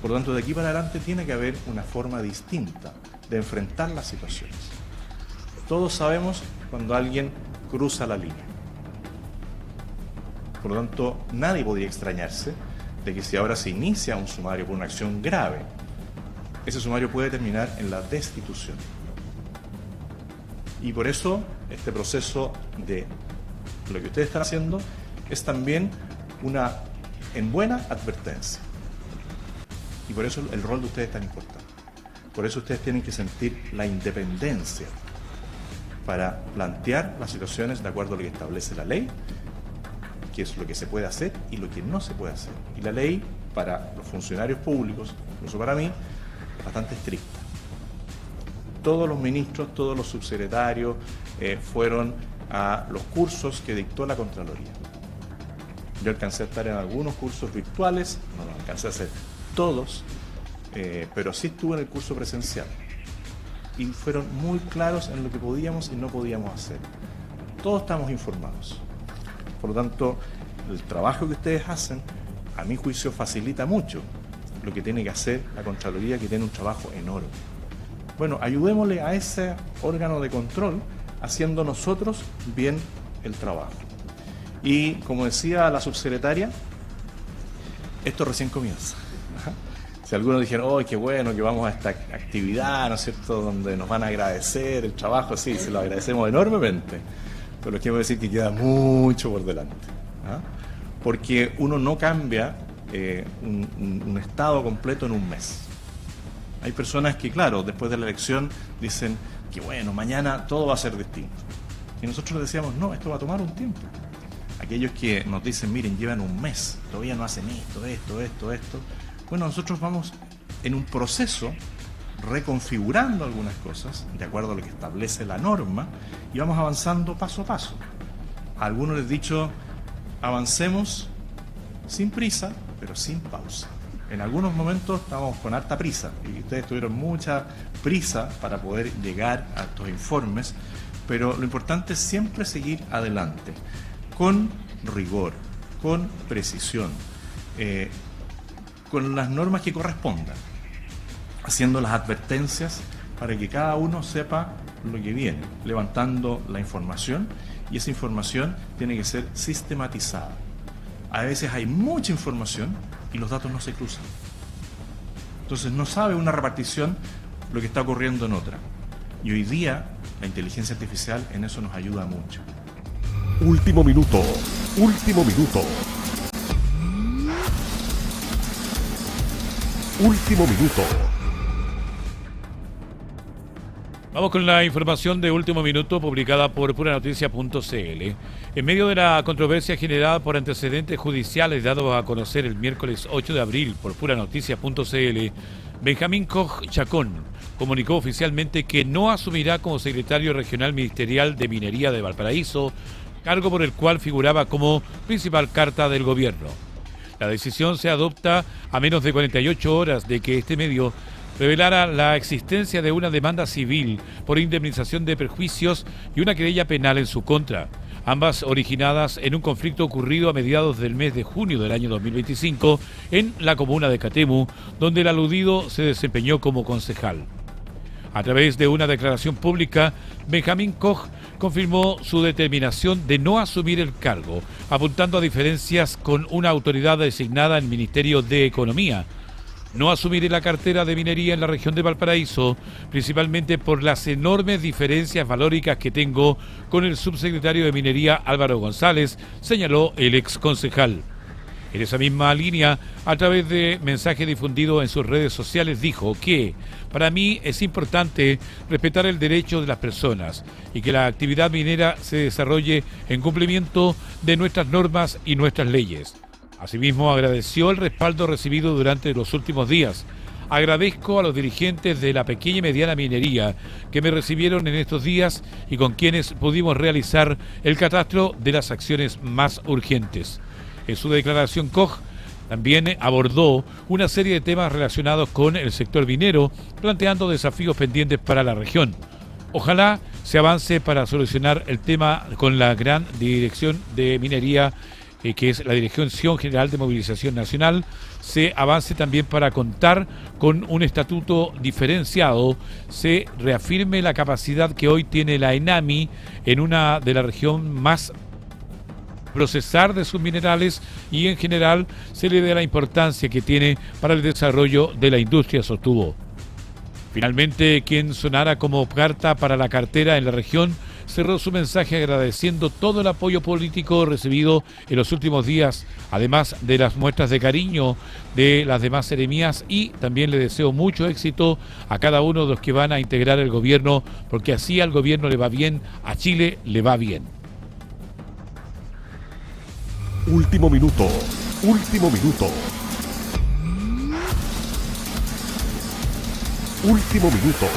Por lo tanto, de aquí para adelante tiene que haber una forma distinta de enfrentar las situaciones. Todos sabemos cuando alguien cruza la línea. Por lo tanto, nadie podría extrañarse de que si ahora se inicia un sumario por una acción grave, ese sumario puede terminar en la destitución. Y por eso, este proceso de lo que ustedes están haciendo es también una en buena advertencia. Y por eso el rol de ustedes es tan importante. Por eso ustedes tienen que sentir la independencia para plantear las situaciones de acuerdo a lo que establece la ley, qué es lo que se puede hacer y lo que no se puede hacer. Y la ley, para los funcionarios públicos, incluso para mí, es bastante estricta. Todos los ministros, todos los subsecretarios fueron a los cursos que dictó la Contraloría. Yo alcancé a estar en algunos cursos virtuales, no los alcancé a hacer todos, pero sí estuve en el curso presencial. Y fueron muy claros en lo que podíamos y no podíamos hacer. Todos estamos informados. Por lo tanto, el trabajo que ustedes hacen, a mi juicio, facilita mucho lo que tiene que hacer la Contraloría, que tiene un trabajo enorme. Bueno, ayudémosle a ese órgano de control haciendo nosotros bien el trabajo. Y como decía la subsecretaria, esto recién comienza. Si algunos dijeron, ¡oh, qué bueno que vamos a esta actividad, ¿no es cierto?, donde nos van a agradecer el trabajo! Sí, se lo agradecemos enormemente. Pero les quiero decir que queda mucho por delante. Porque uno no cambia un Estado completo en un mes. Hay personas que, claro, después de la elección dicen que bueno, mañana todo va a ser distinto. Y nosotros les decíamos, no, esto va a tomar un tiempo. Aquellos que nos dicen, miren, llevan un mes, todavía no hacen esto. Bueno, nosotros vamos en un proceso reconfigurando algunas cosas de acuerdo a lo que establece la norma y vamos avanzando paso a paso. A algunos les he dicho, avancemos sin prisa, pero sin pausa. En algunos momentos estamos con harta prisa y ustedes tuvieron mucha prisa para poder llegar a estos informes, pero lo importante es siempre seguir adelante, con rigor, con precisión, con las normas que correspondan, haciendo las advertencias para que cada uno sepa lo que viene, levantando la información, y esa información tiene que ser sistematizada. A veces hay mucha información y los datos no se cruzan. Entonces no sabe una repartición lo que está ocurriendo en otra. Y hoy día la inteligencia artificial en eso nos ayuda mucho. Último minuto. Vamos con la información de último minuto publicada por Puranoticia.cl. En medio de la controversia generada por antecedentes judiciales dados a conocer el miércoles 8 de abril por Puranoticia.cl, Benjamín Koch Chacón comunicó oficialmente que no asumirá como secretario regional ministerial de Minería de Valparaíso, cargo por el cual figuraba como principal carta del gobierno. La decisión se adopta a menos de 48 horas de que este medio revelara la existencia de una demanda civil por indemnización de perjuicios y una querella penal en su contra, ambas originadas en un conflicto ocurrido a mediados del mes de junio del año 2025 en la comuna de Catemu, donde el aludido se desempeñó como concejal. A través de una declaración pública, Benjamín Koch confirmó su determinación de no asumir el cargo, apuntando a diferencias con una autoridad designada en el Ministerio de Economía. No asumiré la cartera de minería en la región de Valparaíso, principalmente por las enormes diferencias valóricas que tengo con el subsecretario de Minería Álvaro González, señaló el exconcejal. En esa misma línea, a través de mensaje difundido en sus redes sociales, dijo que para mí es importante respetar el derecho de las personas y que la actividad minera se desarrolle en cumplimiento de nuestras normas y nuestras leyes. Asimismo, agradeció el respaldo recibido durante los últimos días, agradezco a los dirigentes de la pequeña y mediana minería que me recibieron en estos días y con quienes pudimos realizar el catastro de las acciones más urgentes. En su declaración, Koch también abordó una serie de temas relacionados con el sector minero, planteando desafíos pendientes para la región. Ojalá se avance para solucionar el tema con la gran dirección de minería, que es la Dirección General de Movilización Nacional. Se avance también para contar con un estatuto diferenciado, se reafirme la capacidad que hoy tiene la ENAMI en una de la región más procesar de sus minerales y en general se le dé la importancia que tiene para el desarrollo de la industria, sostuvo. Finalmente, quien sonara como carta para la cartera en la región cerró su mensaje agradeciendo todo el apoyo político recibido en los últimos días, además de las muestras de cariño de las demás seremías, y también le deseo mucho éxito a cada uno de los que van a integrar el gobierno, porque así al gobierno le va bien, a Chile le va bien. Último minuto, último minuto. Último minuto.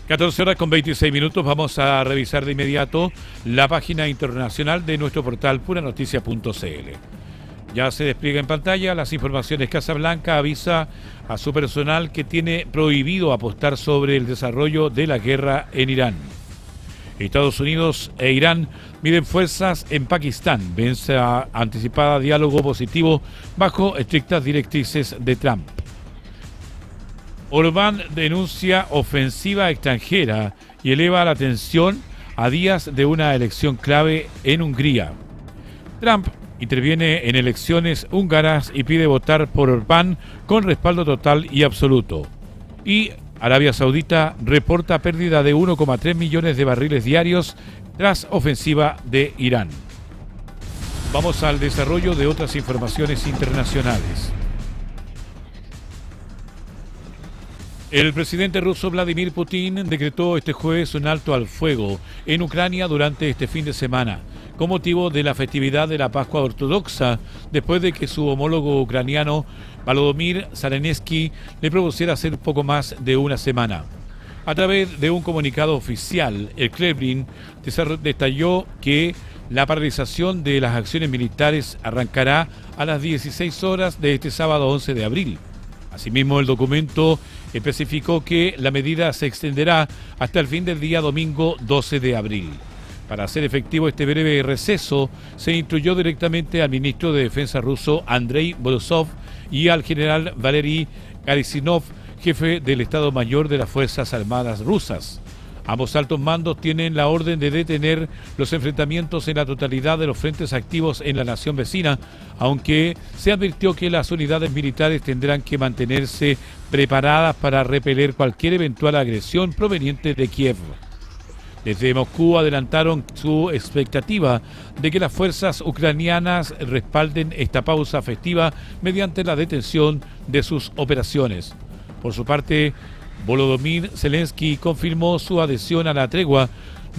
14:26. Vamos a revisar de inmediato la página internacional de nuestro portal puranoticias.cl. Ya se despliega en pantalla las informaciones. Casa Blanca avisa a su personal que tiene prohibido apostar sobre el desarrollo de la guerra en Irán. Estados Unidos e Irán miden fuerzas en Pakistán. Vence a anticipada diálogo positivo bajo estrictas directrices de Trump. Orbán denuncia ofensiva extranjera y eleva la tensión a días de una elección clave en Hungría. Trump interviene en elecciones húngaras y pide votar por Orbán con respaldo total y absoluto. Y Arabia Saudita reporta pérdida de 1,3 millones de barriles diarios tras ofensiva de Irán. Vamos al desarrollo de otras informaciones internacionales. El presidente ruso Vladimir Putin decretó este jueves un alto al fuego en Ucrania durante este fin de semana, con motivo de la festividad de la Pascua Ortodoxa, después de que su homólogo ucraniano Volodymyr Zelensky le propusiera hacer poco más de una semana. A través de un comunicado oficial, el Kremlin detalló que la paralización de las acciones militares arrancará a las 16 horas de este sábado 11 de abril. Asimismo, el documento especificó que la medida se extenderá hasta el fin del día domingo 12 de abril. Para hacer efectivo este breve receso, se instruyó directamente al ministro de Defensa ruso Andrei Borisov y al general Valery Gerasimov, jefe del Estado Mayor de las Fuerzas Armadas rusas. Ambos altos mandos tienen la orden de detener los enfrentamientos en la totalidad de los frentes activos en la nación vecina, aunque se advirtió que las unidades militares tendrán que mantenerse preparadas para repeler cualquier eventual agresión proveniente de Kiev. Desde Moscú adelantaron su expectativa de que las fuerzas ucranianas respalden esta pausa festiva mediante la detención de sus operaciones. Por su parte, Volodymyr Zelensky confirmó su adhesión a la tregua,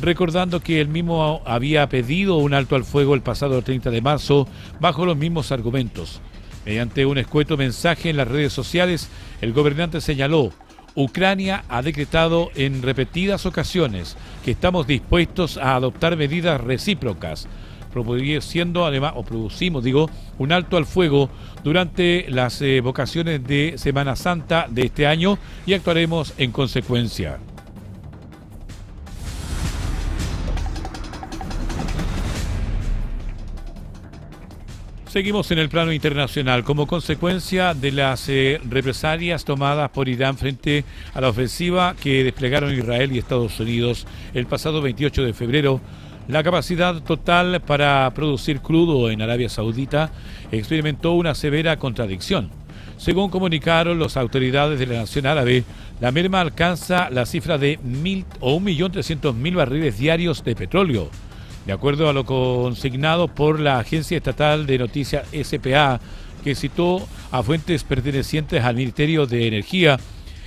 recordando que él mismo había pedido un alto al fuego el pasado 30 de marzo bajo los mismos argumentos. Mediante un escueto mensaje en las redes sociales, el gobernante señaló: Ucrania ha decretado en repetidas ocasiones que estamos dispuestos a adoptar medidas recíprocas, producimos un alto al fuego durante las vacaciones de Semana Santa de este año y actuaremos en consecuencia. Seguimos en el plano internacional. Como consecuencia de las represalias tomadas por Irán frente a la ofensiva que desplegaron Israel y Estados Unidos el pasado 28 de febrero, la capacidad total para producir crudo en Arabia Saudita experimentó una severa contradicción. Según comunicaron las autoridades de la nación árabe, la merma alcanza la cifra de 1.300.000 barriles diarios de petróleo. De acuerdo a lo consignado por la agencia estatal de noticias SPA, que citó a fuentes pertenecientes al Ministerio de Energía,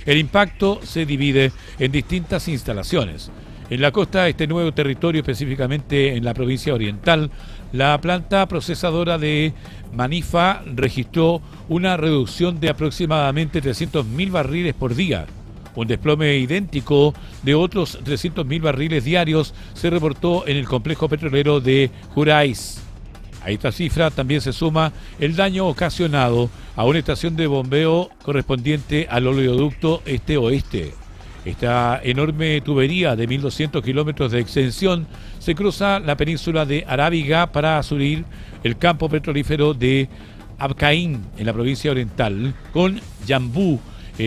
el impacto se divide en distintas instalaciones. En la costa de este nuevo territorio, específicamente en la provincia oriental, la planta procesadora de Manifa registró una reducción de aproximadamente 300.000 barriles por día. Un desplome idéntico de otros 300.000 barriles diarios se reportó en el complejo petrolero de Juráis. A esta cifra también se suma el daño ocasionado a una estación de bombeo correspondiente al oleoducto este-oeste. Esta enorme tubería de 1.200 kilómetros de extensión se cruza la península de Arábiga para subir el campo petrolífero de Abcaín, en la provincia oriental, con Yambú.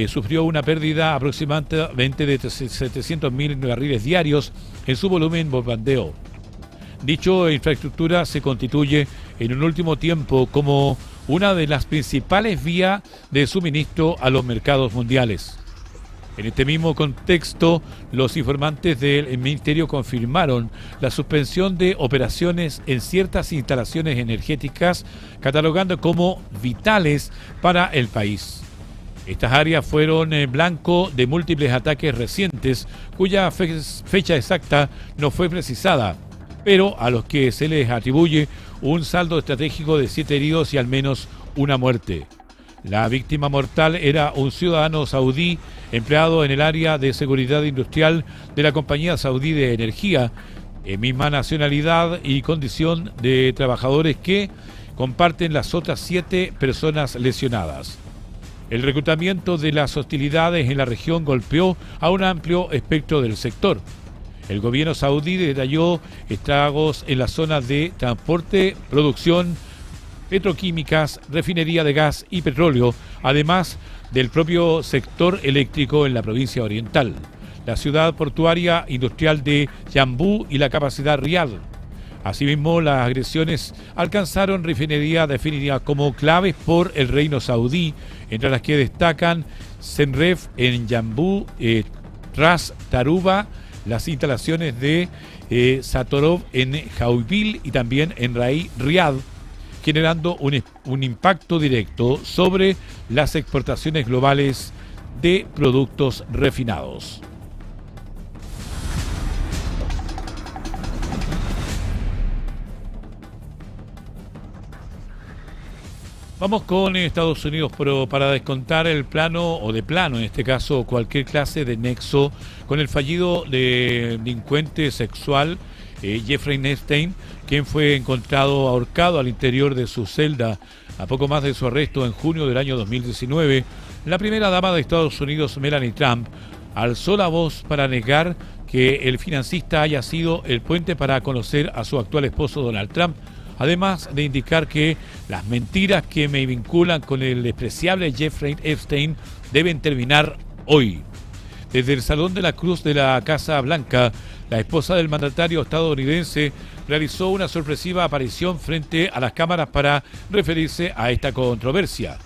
Sufrió una pérdida aproximadamente de 700.000 barriles diarios en su volumen bombardeo. Dicha infraestructura se constituye en un último tiempo como una de las principales vías de suministro a los mercados mundiales. En este mismo contexto, los informantes del Ministerio confirmaron la suspensión de operaciones en ciertas instalaciones energéticas, catalogando como vitales para el país. Estas áreas fueron blanco de múltiples ataques recientes, cuya fecha exacta no fue precisada, pero a los que se les atribuye un saldo estratégico de 7 heridos y al menos una muerte. La víctima mortal era un ciudadano saudí empleado en el área de seguridad industrial de la compañía saudí de energía, misma nacionalidad y condición de trabajadores que comparten las otras 7 personas lesionadas. El reclutamiento de las hostilidades en la región golpeó a un amplio espectro del sector. El gobierno saudí detalló estragos en las zonas de transporte, producción, petroquímicas, refinería de gas y petróleo, además del propio sector eléctrico en la provincia oriental, la ciudad portuaria industrial de Yambú y la capacidad Riad. Asimismo, las agresiones alcanzaron refinerías definidas como claves por el reino saudí, entre las que destacan Senref en Yambú, Ras Taruba, las instalaciones de Satorov en Jaubil y también en Riad, generando un impacto directo sobre las exportaciones globales de productos refinados. Vamos con Estados Unidos, pero para descontar el plano, o de plano en este caso, cualquier clase de nexo con el fallido delincuente sexual Jeffrey Epstein, quien fue encontrado ahorcado al interior de su celda a poco más de su arresto en junio del año 2019, la primera dama de Estados Unidos, Melania Trump, alzó la voz para negar que el financista haya sido el puente para conocer a su actual esposo Donald Trump, además de indicar que las mentiras que me vinculan con el despreciable Jeffrey Epstein deben terminar hoy. Desde el Salón de la Cruz de la Casa Blanca, la esposa del mandatario estadounidense realizó una sorpresiva aparición frente a las cámaras para referirse a esta controversia.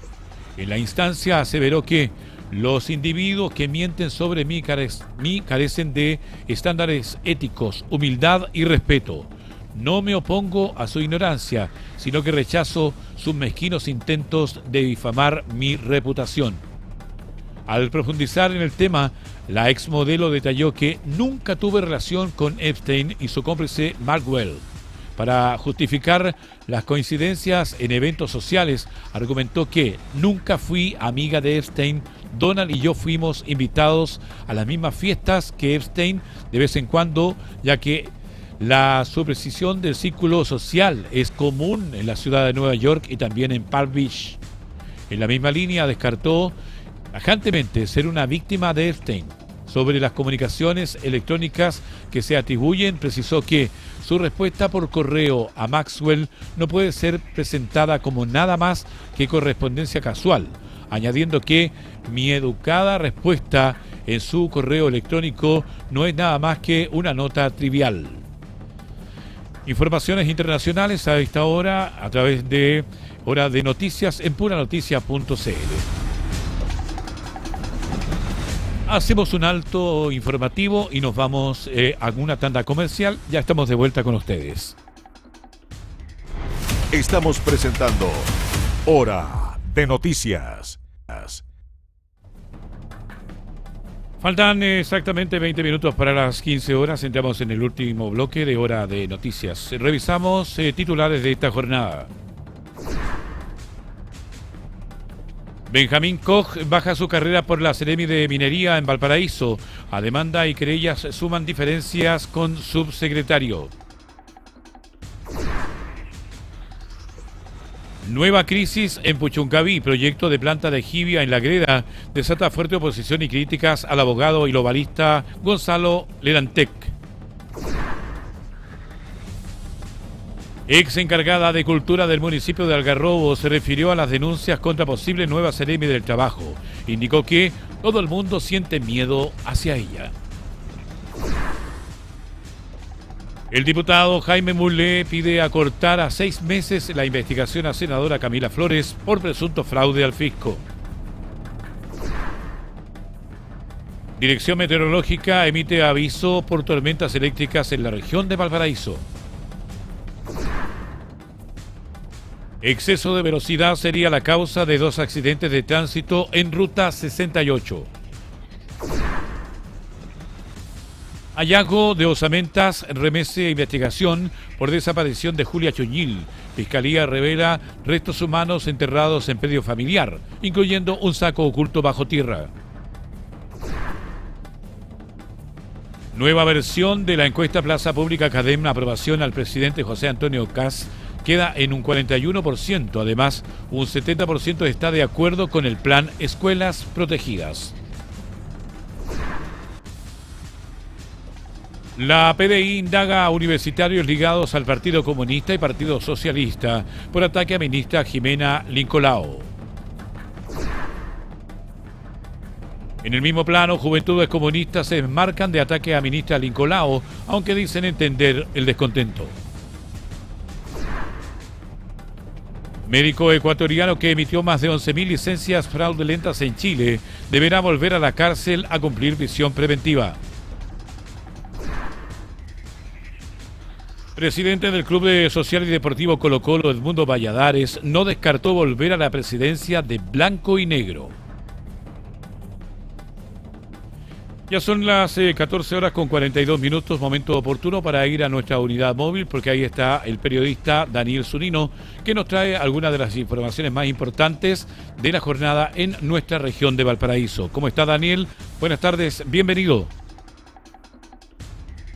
En la instancia aseveró que los individuos que mienten sobre mí carecen de estándares éticos, humildad y respeto. No me opongo a su ignorancia, sino que rechazo sus mezquinos intentos de difamar mi reputación. Al profundizar en el tema, la exmodelo detalló que nunca tuve relación con Epstein y su cómplice Mark Well. Para justificar las coincidencias en eventos sociales, argumentó que nunca fui amiga de Epstein. Donald y yo fuimos invitados a las mismas fiestas que Epstein de vez en cuando, ya que la superstición del círculo social es común en la ciudad de Nueva York y también en Palm Beach. En la misma línea descartó tajantemente ser una víctima de Epstein. Sobre las comunicaciones electrónicas que se atribuyen, precisó que su respuesta por correo a Maxwell no puede ser presentada como nada más que correspondencia casual, añadiendo que mi educada respuesta en su correo electrónico no es nada más que una nota trivial. Informaciones internacionales a esta hora a través de Hora de Noticias en punanoticia.cl. Hacemos un alto informativo y nos vamos a una tanda comercial. Ya estamos de vuelta con ustedes. Estamos presentando Hora de Noticias. Faltan exactamente 20 minutos para las 15 horas. Entramos en el último bloque de Hora de Noticias. Revisamos titulares de esta jornada. Benjamín Koch baja su carrera por la Seremi de Minería en Valparaíso. A demanda y querellas suman diferencias con subsecretario. Nueva crisis en Puchuncaví. Proyecto de planta de jibia en La Greda desata fuerte oposición y críticas al abogado y globalista Gonzalo Lerantec. Ex encargada de Cultura del municipio de Algarrobo se refirió a las denuncias contra posible nueva Seremi del Trabajo. Indicó que todo el mundo siente miedo hacia ella. El diputado Jaime Mulé pide acortar a 6 meses la investigación a senadora Camila Flores por presunto fraude al fisco. Dirección Meteorológica emite aviso por tormentas eléctricas en la región de Valparaíso. Exceso de velocidad sería la causa de 2 accidentes de tránsito en Ruta 68. Hallazgo de osamentas, remese investigación por desaparición de Julia Choñil. Fiscalía revela restos humanos enterrados en predio familiar, incluyendo un saco oculto bajo tierra. Nueva versión de la encuesta Plaza Pública Cadem, aprobación al presidente José Antonio Kast queda en un 41%. Además, un 70% está de acuerdo con el plan Escuelas Protegidas. La PDI indaga a universitarios ligados al Partido Comunista y Partido Socialista por ataque a ministra Jimena Lincolao. En el mismo plano, Juventudes Comunistas se enmarcan de ataque a ministra Lincolao, aunque dicen entender el descontento. Médico ecuatoriano que emitió más de 11.000 licencias fraudulentas en Chile deberá volver a la cárcel a cumplir prisión preventiva. Presidente del Club Social y Deportivo Colo-Colo, Edmundo Valladares, no descartó volver a la presidencia de Blanco y Negro. Ya son las 14 horas con 42 minutos, momento oportuno para ir a nuestra unidad móvil, porque ahí está el periodista Daniel Zunino, que nos trae algunas de las informaciones más importantes de la jornada en nuestra región de Valparaíso. ¿Cómo está, Daniel? Buenas tardes, bienvenido.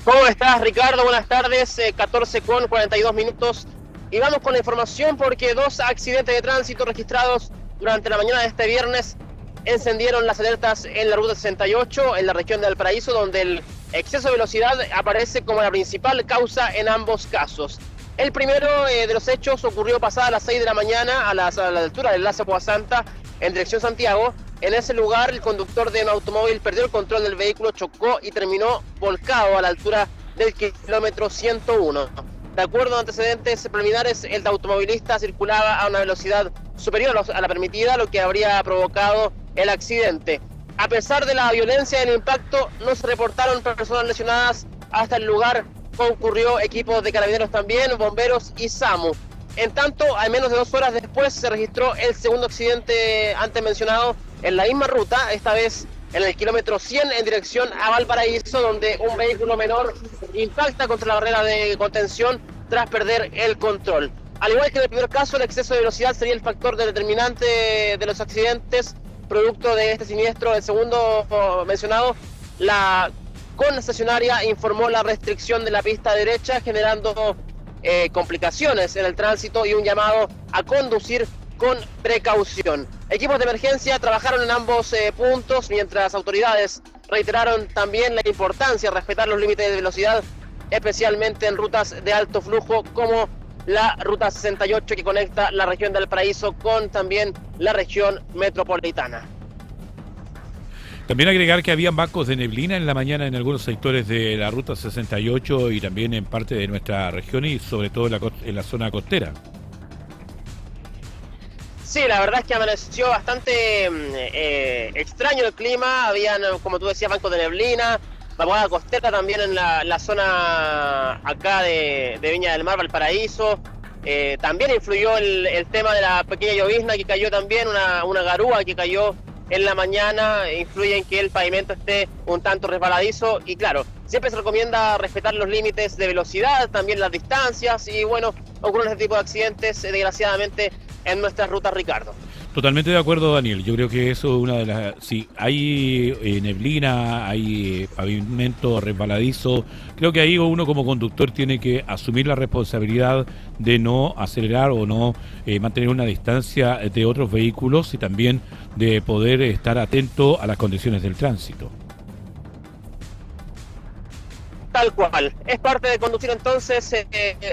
¿Cómo estás, Ricardo? Buenas tardes, 14 con 42 minutos. Y vamos con la información porque 2 accidentes de tránsito registrados durante la mañana de este viernes encendieron las alertas en la ruta 68, en la región de Valparaíso, donde el exceso de velocidad aparece como la principal causa en ambos casos. El primero de los hechos ocurrió pasada las 6 de la mañana a la altura del Lazo Puasanta, en dirección Santiago. En ese lugar, el conductor de un automóvil perdió el control del vehículo, chocó y terminó volcado a la altura del kilómetro 101. De acuerdo a antecedentes preliminares, el automovilista circulaba a una velocidad superior a la permitida, lo que habría provocado el accidente. A pesar de la violencia del impacto, no se reportaron personas lesionadas. Hasta el lugar concurrió equipos de carabineros también, bomberos y SAMU. En tanto, al menos de 2 horas después se registró el segundo accidente antes mencionado en la misma ruta, esta vez en el kilómetro 100 en dirección a Valparaíso, donde un vehículo menor impacta contra la barrera de contención tras perder el control. Al igual que en el primer caso, el exceso de velocidad sería el factor determinante de los accidentes, producto de este siniestro. El segundo mencionado, la concesionaria informó la restricción de la pista derecha, generando complicaciones en el tránsito y un llamado a conducir con precaución. Equipos de emergencia trabajaron en ambos puntos, mientras autoridades reiteraron también la importancia de respetar los límites de velocidad, especialmente en rutas de alto flujo como la ruta 68 que conecta la región del Paraíso con también la región metropolitana. También agregar que había bancos de neblina en la mañana en algunos sectores de la ruta 68 y también en parte de nuestra región y sobre todo en la zona costera. Sí, la verdad es que amaneció bastante extraño el clima. Habían, como tú decías, bancos de neblina, vaguada costera también en la zona acá de Viña del Mar, Valparaíso. También influyó el tema de la pequeña llovizna que cayó también, una garúa que cayó en la mañana influye en que el pavimento esté un tanto resbaladizo y claro, siempre se recomienda respetar los límites de velocidad, también las distancias y bueno, ocurren este tipo de accidentes desgraciadamente en nuestras rutas, Ricardo. Totalmente de acuerdo, Daniel. Yo creo que eso es una de las... Si hay neblina, hay pavimento resbaladizo, creo que ahí uno como conductor tiene que asumir la responsabilidad de no acelerar o no mantener una distancia de otros vehículos y también de poder estar atento a las condiciones del tránsito. Tal cual, es parte de conducir entonces,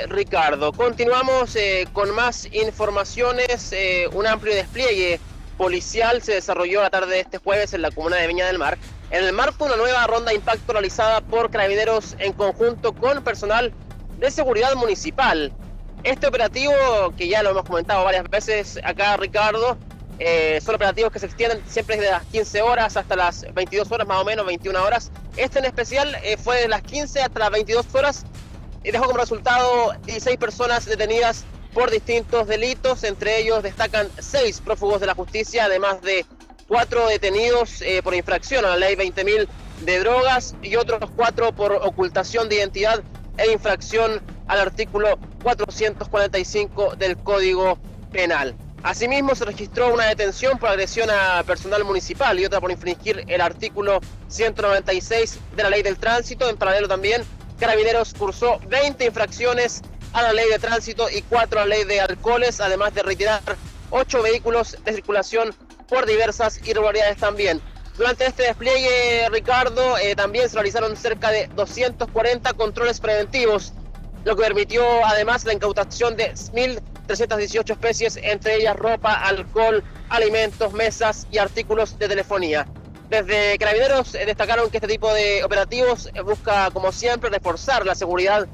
Ricardo. Continuamos con más informaciones. Un amplio despliegue policial se desarrolló la tarde de este jueves en la comuna de Viña del Mar, en el marco de una nueva ronda de impacto realizada por Carabineros en conjunto con personal de seguridad municipal. Este operativo, que ya lo hemos comentado varias veces acá, Ricardo, son operativos que se extienden siempre desde las 15 horas hasta las 22 horas, más o menos, 21 horas. Este en especial fue de las 15 hasta las 22 horas y dejó como resultado 16 personas detenidas por distintos delitos. Entre ellos destacan 6 prófugos de la justicia, además de 4 detenidos por infracción a la ley 20.000 de drogas y otros 4 por ocultación de identidad e infracción al artículo 445 del Código Penal. Asimismo, se registró una detención por agresión a personal municipal y otra por infringir el artículo 196 de la Ley del Tránsito. En paralelo también, Carabineros cursó 20 infracciones a la Ley de Tránsito y 4 a la Ley de Alcoholes, además de retirar 8 vehículos de circulación por diversas irregularidades también. Durante este despliegue, Ricardo, también se realizaron cerca de 240 controles preventivos, lo que permitió además la incautación de 1.318 especies, entre ellas ropa, alcohol, alimentos, mesas y artículos de telefonía. Desde Carabineros destacaron que este tipo de operativos busca, como siempre, reforzar la seguridad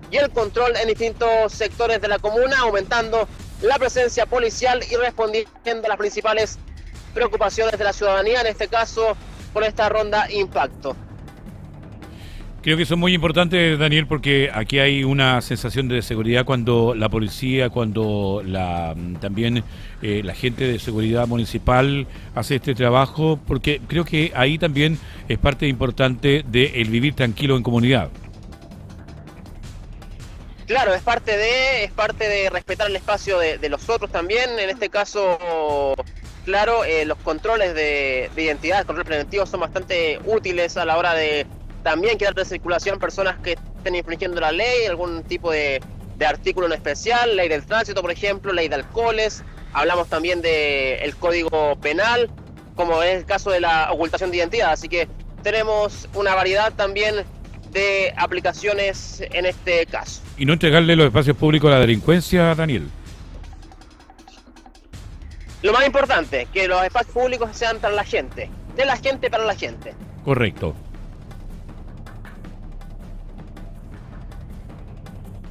y el control en distintos sectores de la comuna, aumentando la presencia policial y respondiendo a las principales preocupaciones de la ciudadanía, en este caso por esta ronda impacto. Creo que eso es muy importante, Daniel, porque aquí hay una sensación de seguridad cuando la policía, cuando también la gente de seguridad municipal hace este trabajo, porque creo que ahí también es parte importante del vivir tranquilo en comunidad. Claro, es parte de respetar el espacio de los otros también. En este caso, claro, los controles de identidad, el control preventivo son bastante útiles a la hora de también quedar de circulación personas que estén infringiendo la ley, algún tipo de artículo en especial, ley del tránsito, por ejemplo, ley de alcoholes. Hablamos también del Código Penal, como es el caso de la ocultación de identidad. Así que tenemos una variedad también de aplicaciones en este caso. Y no entregarle los espacios públicos a la delincuencia, Daniel. Lo más importante, que los espacios públicos sean para la gente, de la gente para la gente. Correcto.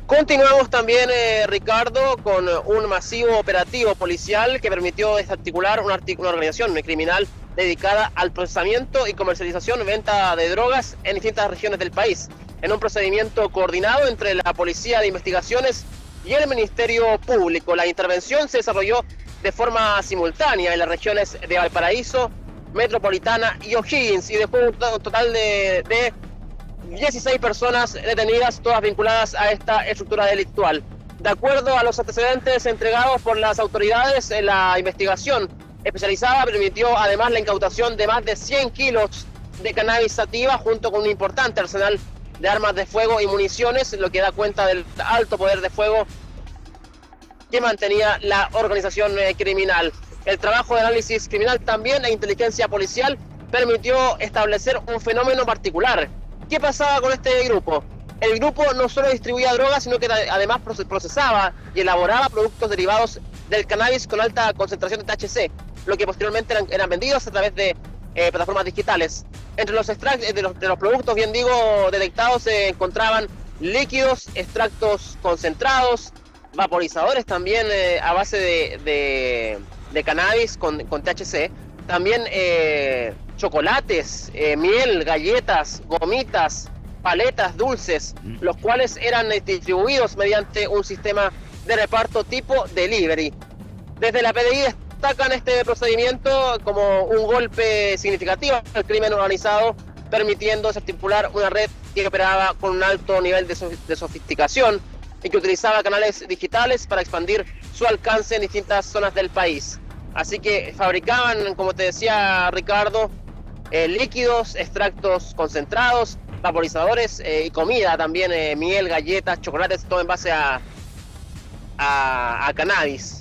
Continuamos también, Ricardo, con un masivo operativo policial que permitió desarticular una organización criminal dedicada al procesamiento y comercialización, venta de drogas en distintas regiones del país, en un procedimiento coordinado entre la Policía de Investigaciones y el Ministerio Público. La intervención se desarrolló de forma simultánea en las regiones de Valparaíso, Metropolitana y O'Higgins y dejó un total de 16 personas detenidas, todas vinculadas a esta estructura delictual. De acuerdo a los antecedentes entregados por las autoridades, la investigación especializada permitió además la incautación de más de 100 kilos de cannabis sativa junto con un importante arsenal de armas de fuego y municiones, lo que da cuenta del alto poder de fuego que mantenía la organización criminal. El trabajo de análisis criminal también e inteligencia policial permitió establecer un fenómeno particular. ¿Qué pasaba con este grupo? El grupo no solo distribuía drogas, sino que además procesaba y elaboraba productos derivados del cannabis con alta concentración de THC, lo que posteriormente eran vendidos a través de plataformas digitales. Entre los extractos de los productos, bien digo, detectados se encontraban líquidos, extractos concentrados, vaporizadores también a base de cannabis con THC, también chocolates, miel, galletas, gomitas, paletas, dulces, los cuales eran distribuidos mediante un sistema de reparto tipo delivery. Desde la PDI destacan este procedimiento como un golpe significativo al crimen organizado, permitiendo desarticular una red que operaba con un alto nivel de sofisticación y que utilizaba canales digitales para expandir su alcance en distintas zonas del país. Así que fabricaban, como te decía Ricardo, líquidos, extractos concentrados, vaporizadores y comida también, miel, galletas, chocolates, todo en base a cannabis.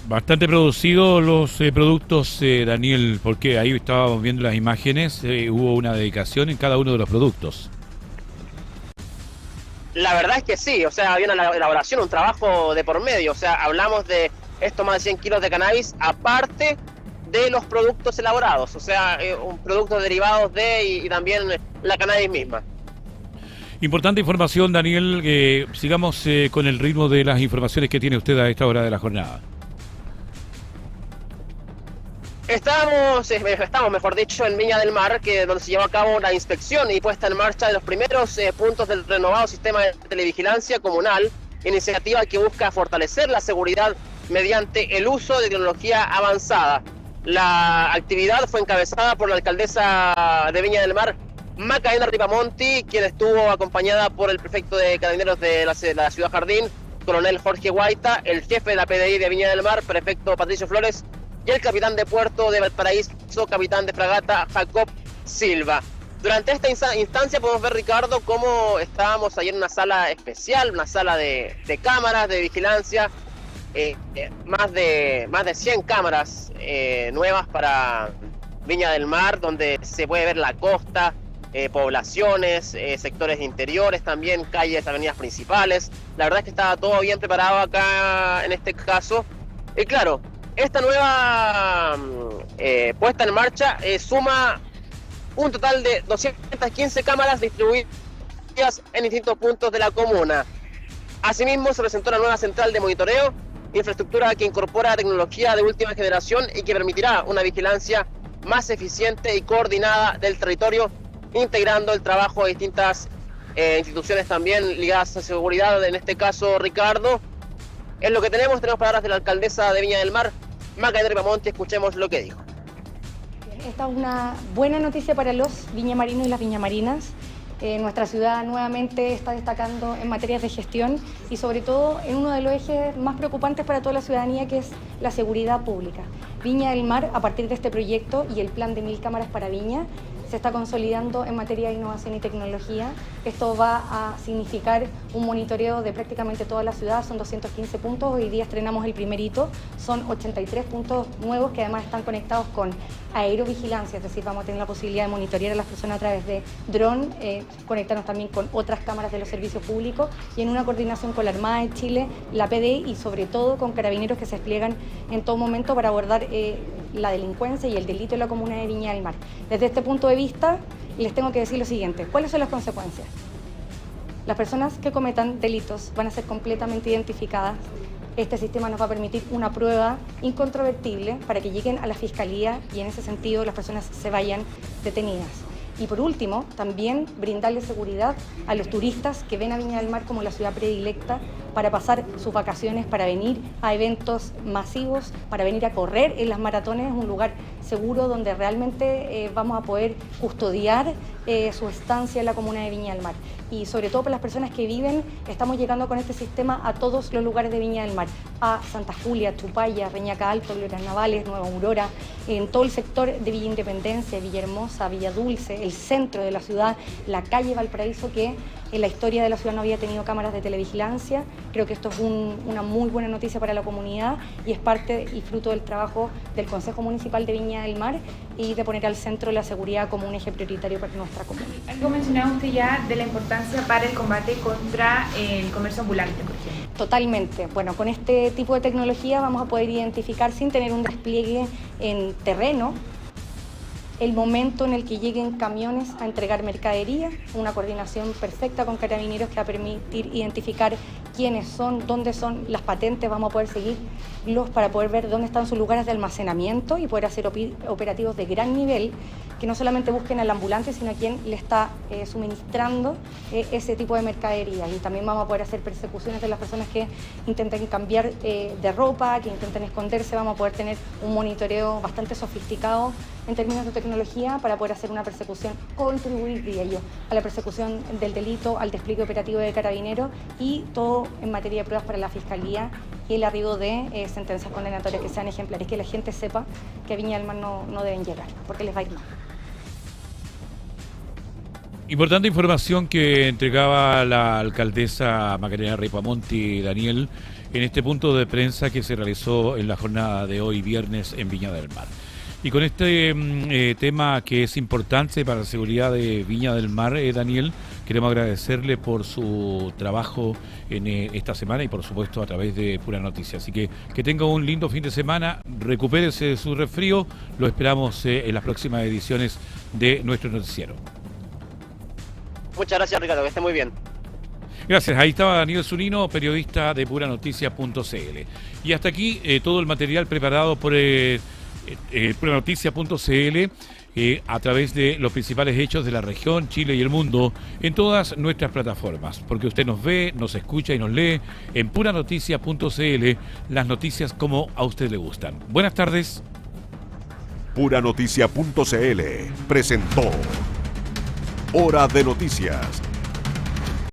Bastante producidos los productos, Daniel, porque ahí estábamos viendo las imágenes, hubo una dedicación en cada uno de los productos. La verdad es que sí, o sea, había una elaboración, un trabajo de por medio, o sea, hablamos de esto más de 100 kilos de cannabis, aparte de los productos elaborados, o sea, productos derivados de y también la cannabis misma. Importante información, Daniel, sigamos con el ritmo de las informaciones que tiene usted a esta hora de la jornada. Estamos, mejor dicho, en Viña del Mar, donde se llevó a cabo la inspección y puesta en marcha de los primeros puntos del renovado sistema de televigilancia comunal, iniciativa que busca fortalecer la seguridad mediante el uso de tecnología avanzada. La actividad fue encabezada por la alcaldesa de Viña del Mar, Macarena Ripamonti, quien estuvo acompañada por el prefecto de Carabineros de la Ciudad Jardín, coronel Jorge Guaita, el jefe de la PDI de Viña del Mar, prefecto Patricio Flores, y el capitán de puerto de Valparaíso, capitán de fragata Jacob Silva. Durante esta instancia podemos ver, Ricardo, cómo estábamos ahí en una sala especial, una sala de cámaras de vigilancia, más de 100 cámaras nuevas para Viña del Mar, donde se puede ver la costa, poblaciones, sectores interiores también, calles, avenidas principales. La verdad es que estaba todo bien preparado acá en este caso. Y claro, esta nueva puesta en marcha suma un total de 215 cámaras distribuidas en distintos puntos de la comuna. Asimismo, se presentó una nueva central de monitoreo, infraestructura que incorpora tecnología de última generación y que permitirá una vigilancia más eficiente y coordinada del territorio, integrando el trabajo de distintas instituciones también ligadas a seguridad, en este caso, Ricardo. Es lo que tenemos palabras de la alcaldesa de Viña del Mar, Macarena Ripamonti, escuchemos lo que dijo. Esta es una buena noticia para los viñamarinos y las viñamarinas. Nuestra ciudad nuevamente está destacando en materias de gestión y sobre todo en uno de los ejes más preocupantes para toda la ciudadanía, que es la seguridad pública. Viña del Mar, a partir de este proyecto y el plan de 1000 cámaras para Viña, se está consolidando en materia de innovación y tecnología. Esto va a significar un monitoreo de prácticamente toda la ciudad, son 215 puntos, hoy día estrenamos el primer hito, son 83 puntos nuevos que además están conectados con aerovigilancia, es decir, vamos a tener la posibilidad de monitorear a las personas a través de dron, conectarnos también con otras cámaras de los servicios públicos y en una coordinación con la Armada de Chile, la PDI y sobre todo con carabineros que se despliegan en todo momento para abordar la delincuencia y el delito en la comuna de Viña del Mar. Desde este punto de vista, les tengo que decir lo siguiente. ¿Cuáles son las consecuencias? Las personas que cometan delitos van a ser completamente identificadas. Este sistema nos va a permitir una prueba incontrovertible para que lleguen a la Fiscalía y en ese sentido las personas se vayan detenidas. Y por último, también brindarle seguridad a los turistas que ven a Viña del Mar como la ciudad predilecta para pasar sus vacaciones, para venir a eventos masivos, para venir a correr en las maratones, un lugar seguro donde realmente vamos a poder custodiar su estancia en la comuna de Viña del Mar. Y sobre todo para las personas que viven, estamos llegando con este sistema a todos los lugares de Viña del Mar, a Santa Julia, Chupaya, Reñaca Alto, Loras Navales, Nueva Aurora, en todo el sector de Villa Independencia, Villahermosa, Villa Dulce, el centro de la ciudad, la calle Valparaíso, que en la historia de la ciudad no había tenido cámaras de televigilancia. Creo que esto es una muy buena noticia para la comunidad y es parte y fruto del trabajo del Consejo Municipal de Viña del Mar y de poner al centro la seguridad como un eje prioritario para nuestra comunidad. Algo mencionaba usted ya de la importancia para el combate contra el comercio ambulante, por ejemplo. Totalmente. Bueno, con este tipo de tecnología vamos a poder identificar sin tener un despliegue en terreno el momento en el que lleguen camiones a entregar mercadería, una coordinación perfecta con carabineros que va a permitir identificar quiénes son, dónde son las patentes, vamos a poder seguirlos para poder ver dónde están sus lugares de almacenamiento y poder hacer operativos de gran nivel que no solamente busquen al ambulante, sino a quien le está suministrando ese tipo de mercadería. Y también vamos a poder hacer persecuciones de las personas que intenten cambiar de ropa, que intenten esconderse. Vamos a poder tener un monitoreo bastante sofisticado en términos de tecnología para poder hacer una persecución, contribuir, diría yo, a la persecución del delito, al despliegue operativo de Carabineros y todo en materia de pruebas para la Fiscalía y el arribo de sentencias condenatorias que sean ejemplares, que la gente sepa que a Viña del Mar no deben llegar, porque les va a ir mal. Importante información que entregaba la alcaldesa Macarena Ripamonti, Daniel, en este punto de prensa que se realizó en la jornada de hoy viernes en Viña del Mar. Y con este tema que es importante para la seguridad de Viña del Mar, Daniel, queremos agradecerle por su trabajo en esta semana y por supuesto a través de Pura Noticia. Así que tenga un lindo fin de semana, recupérese de su resfrío, lo esperamos en las próximas ediciones de nuestro noticiero. Muchas gracias, Ricardo, que esté muy bien. Gracias, ahí estaba Daniel Zunino, periodista de puranoticia.cl. Y hasta aquí todo el material preparado por puranoticia.cl a través de los principales hechos de la región, Chile y el mundo en todas nuestras plataformas, porque usted nos ve, nos escucha y nos lee en puranoticia.cl las noticias como a usted le gustan. Buenas tardes. Puranoticia.cl presentó Hora de Noticias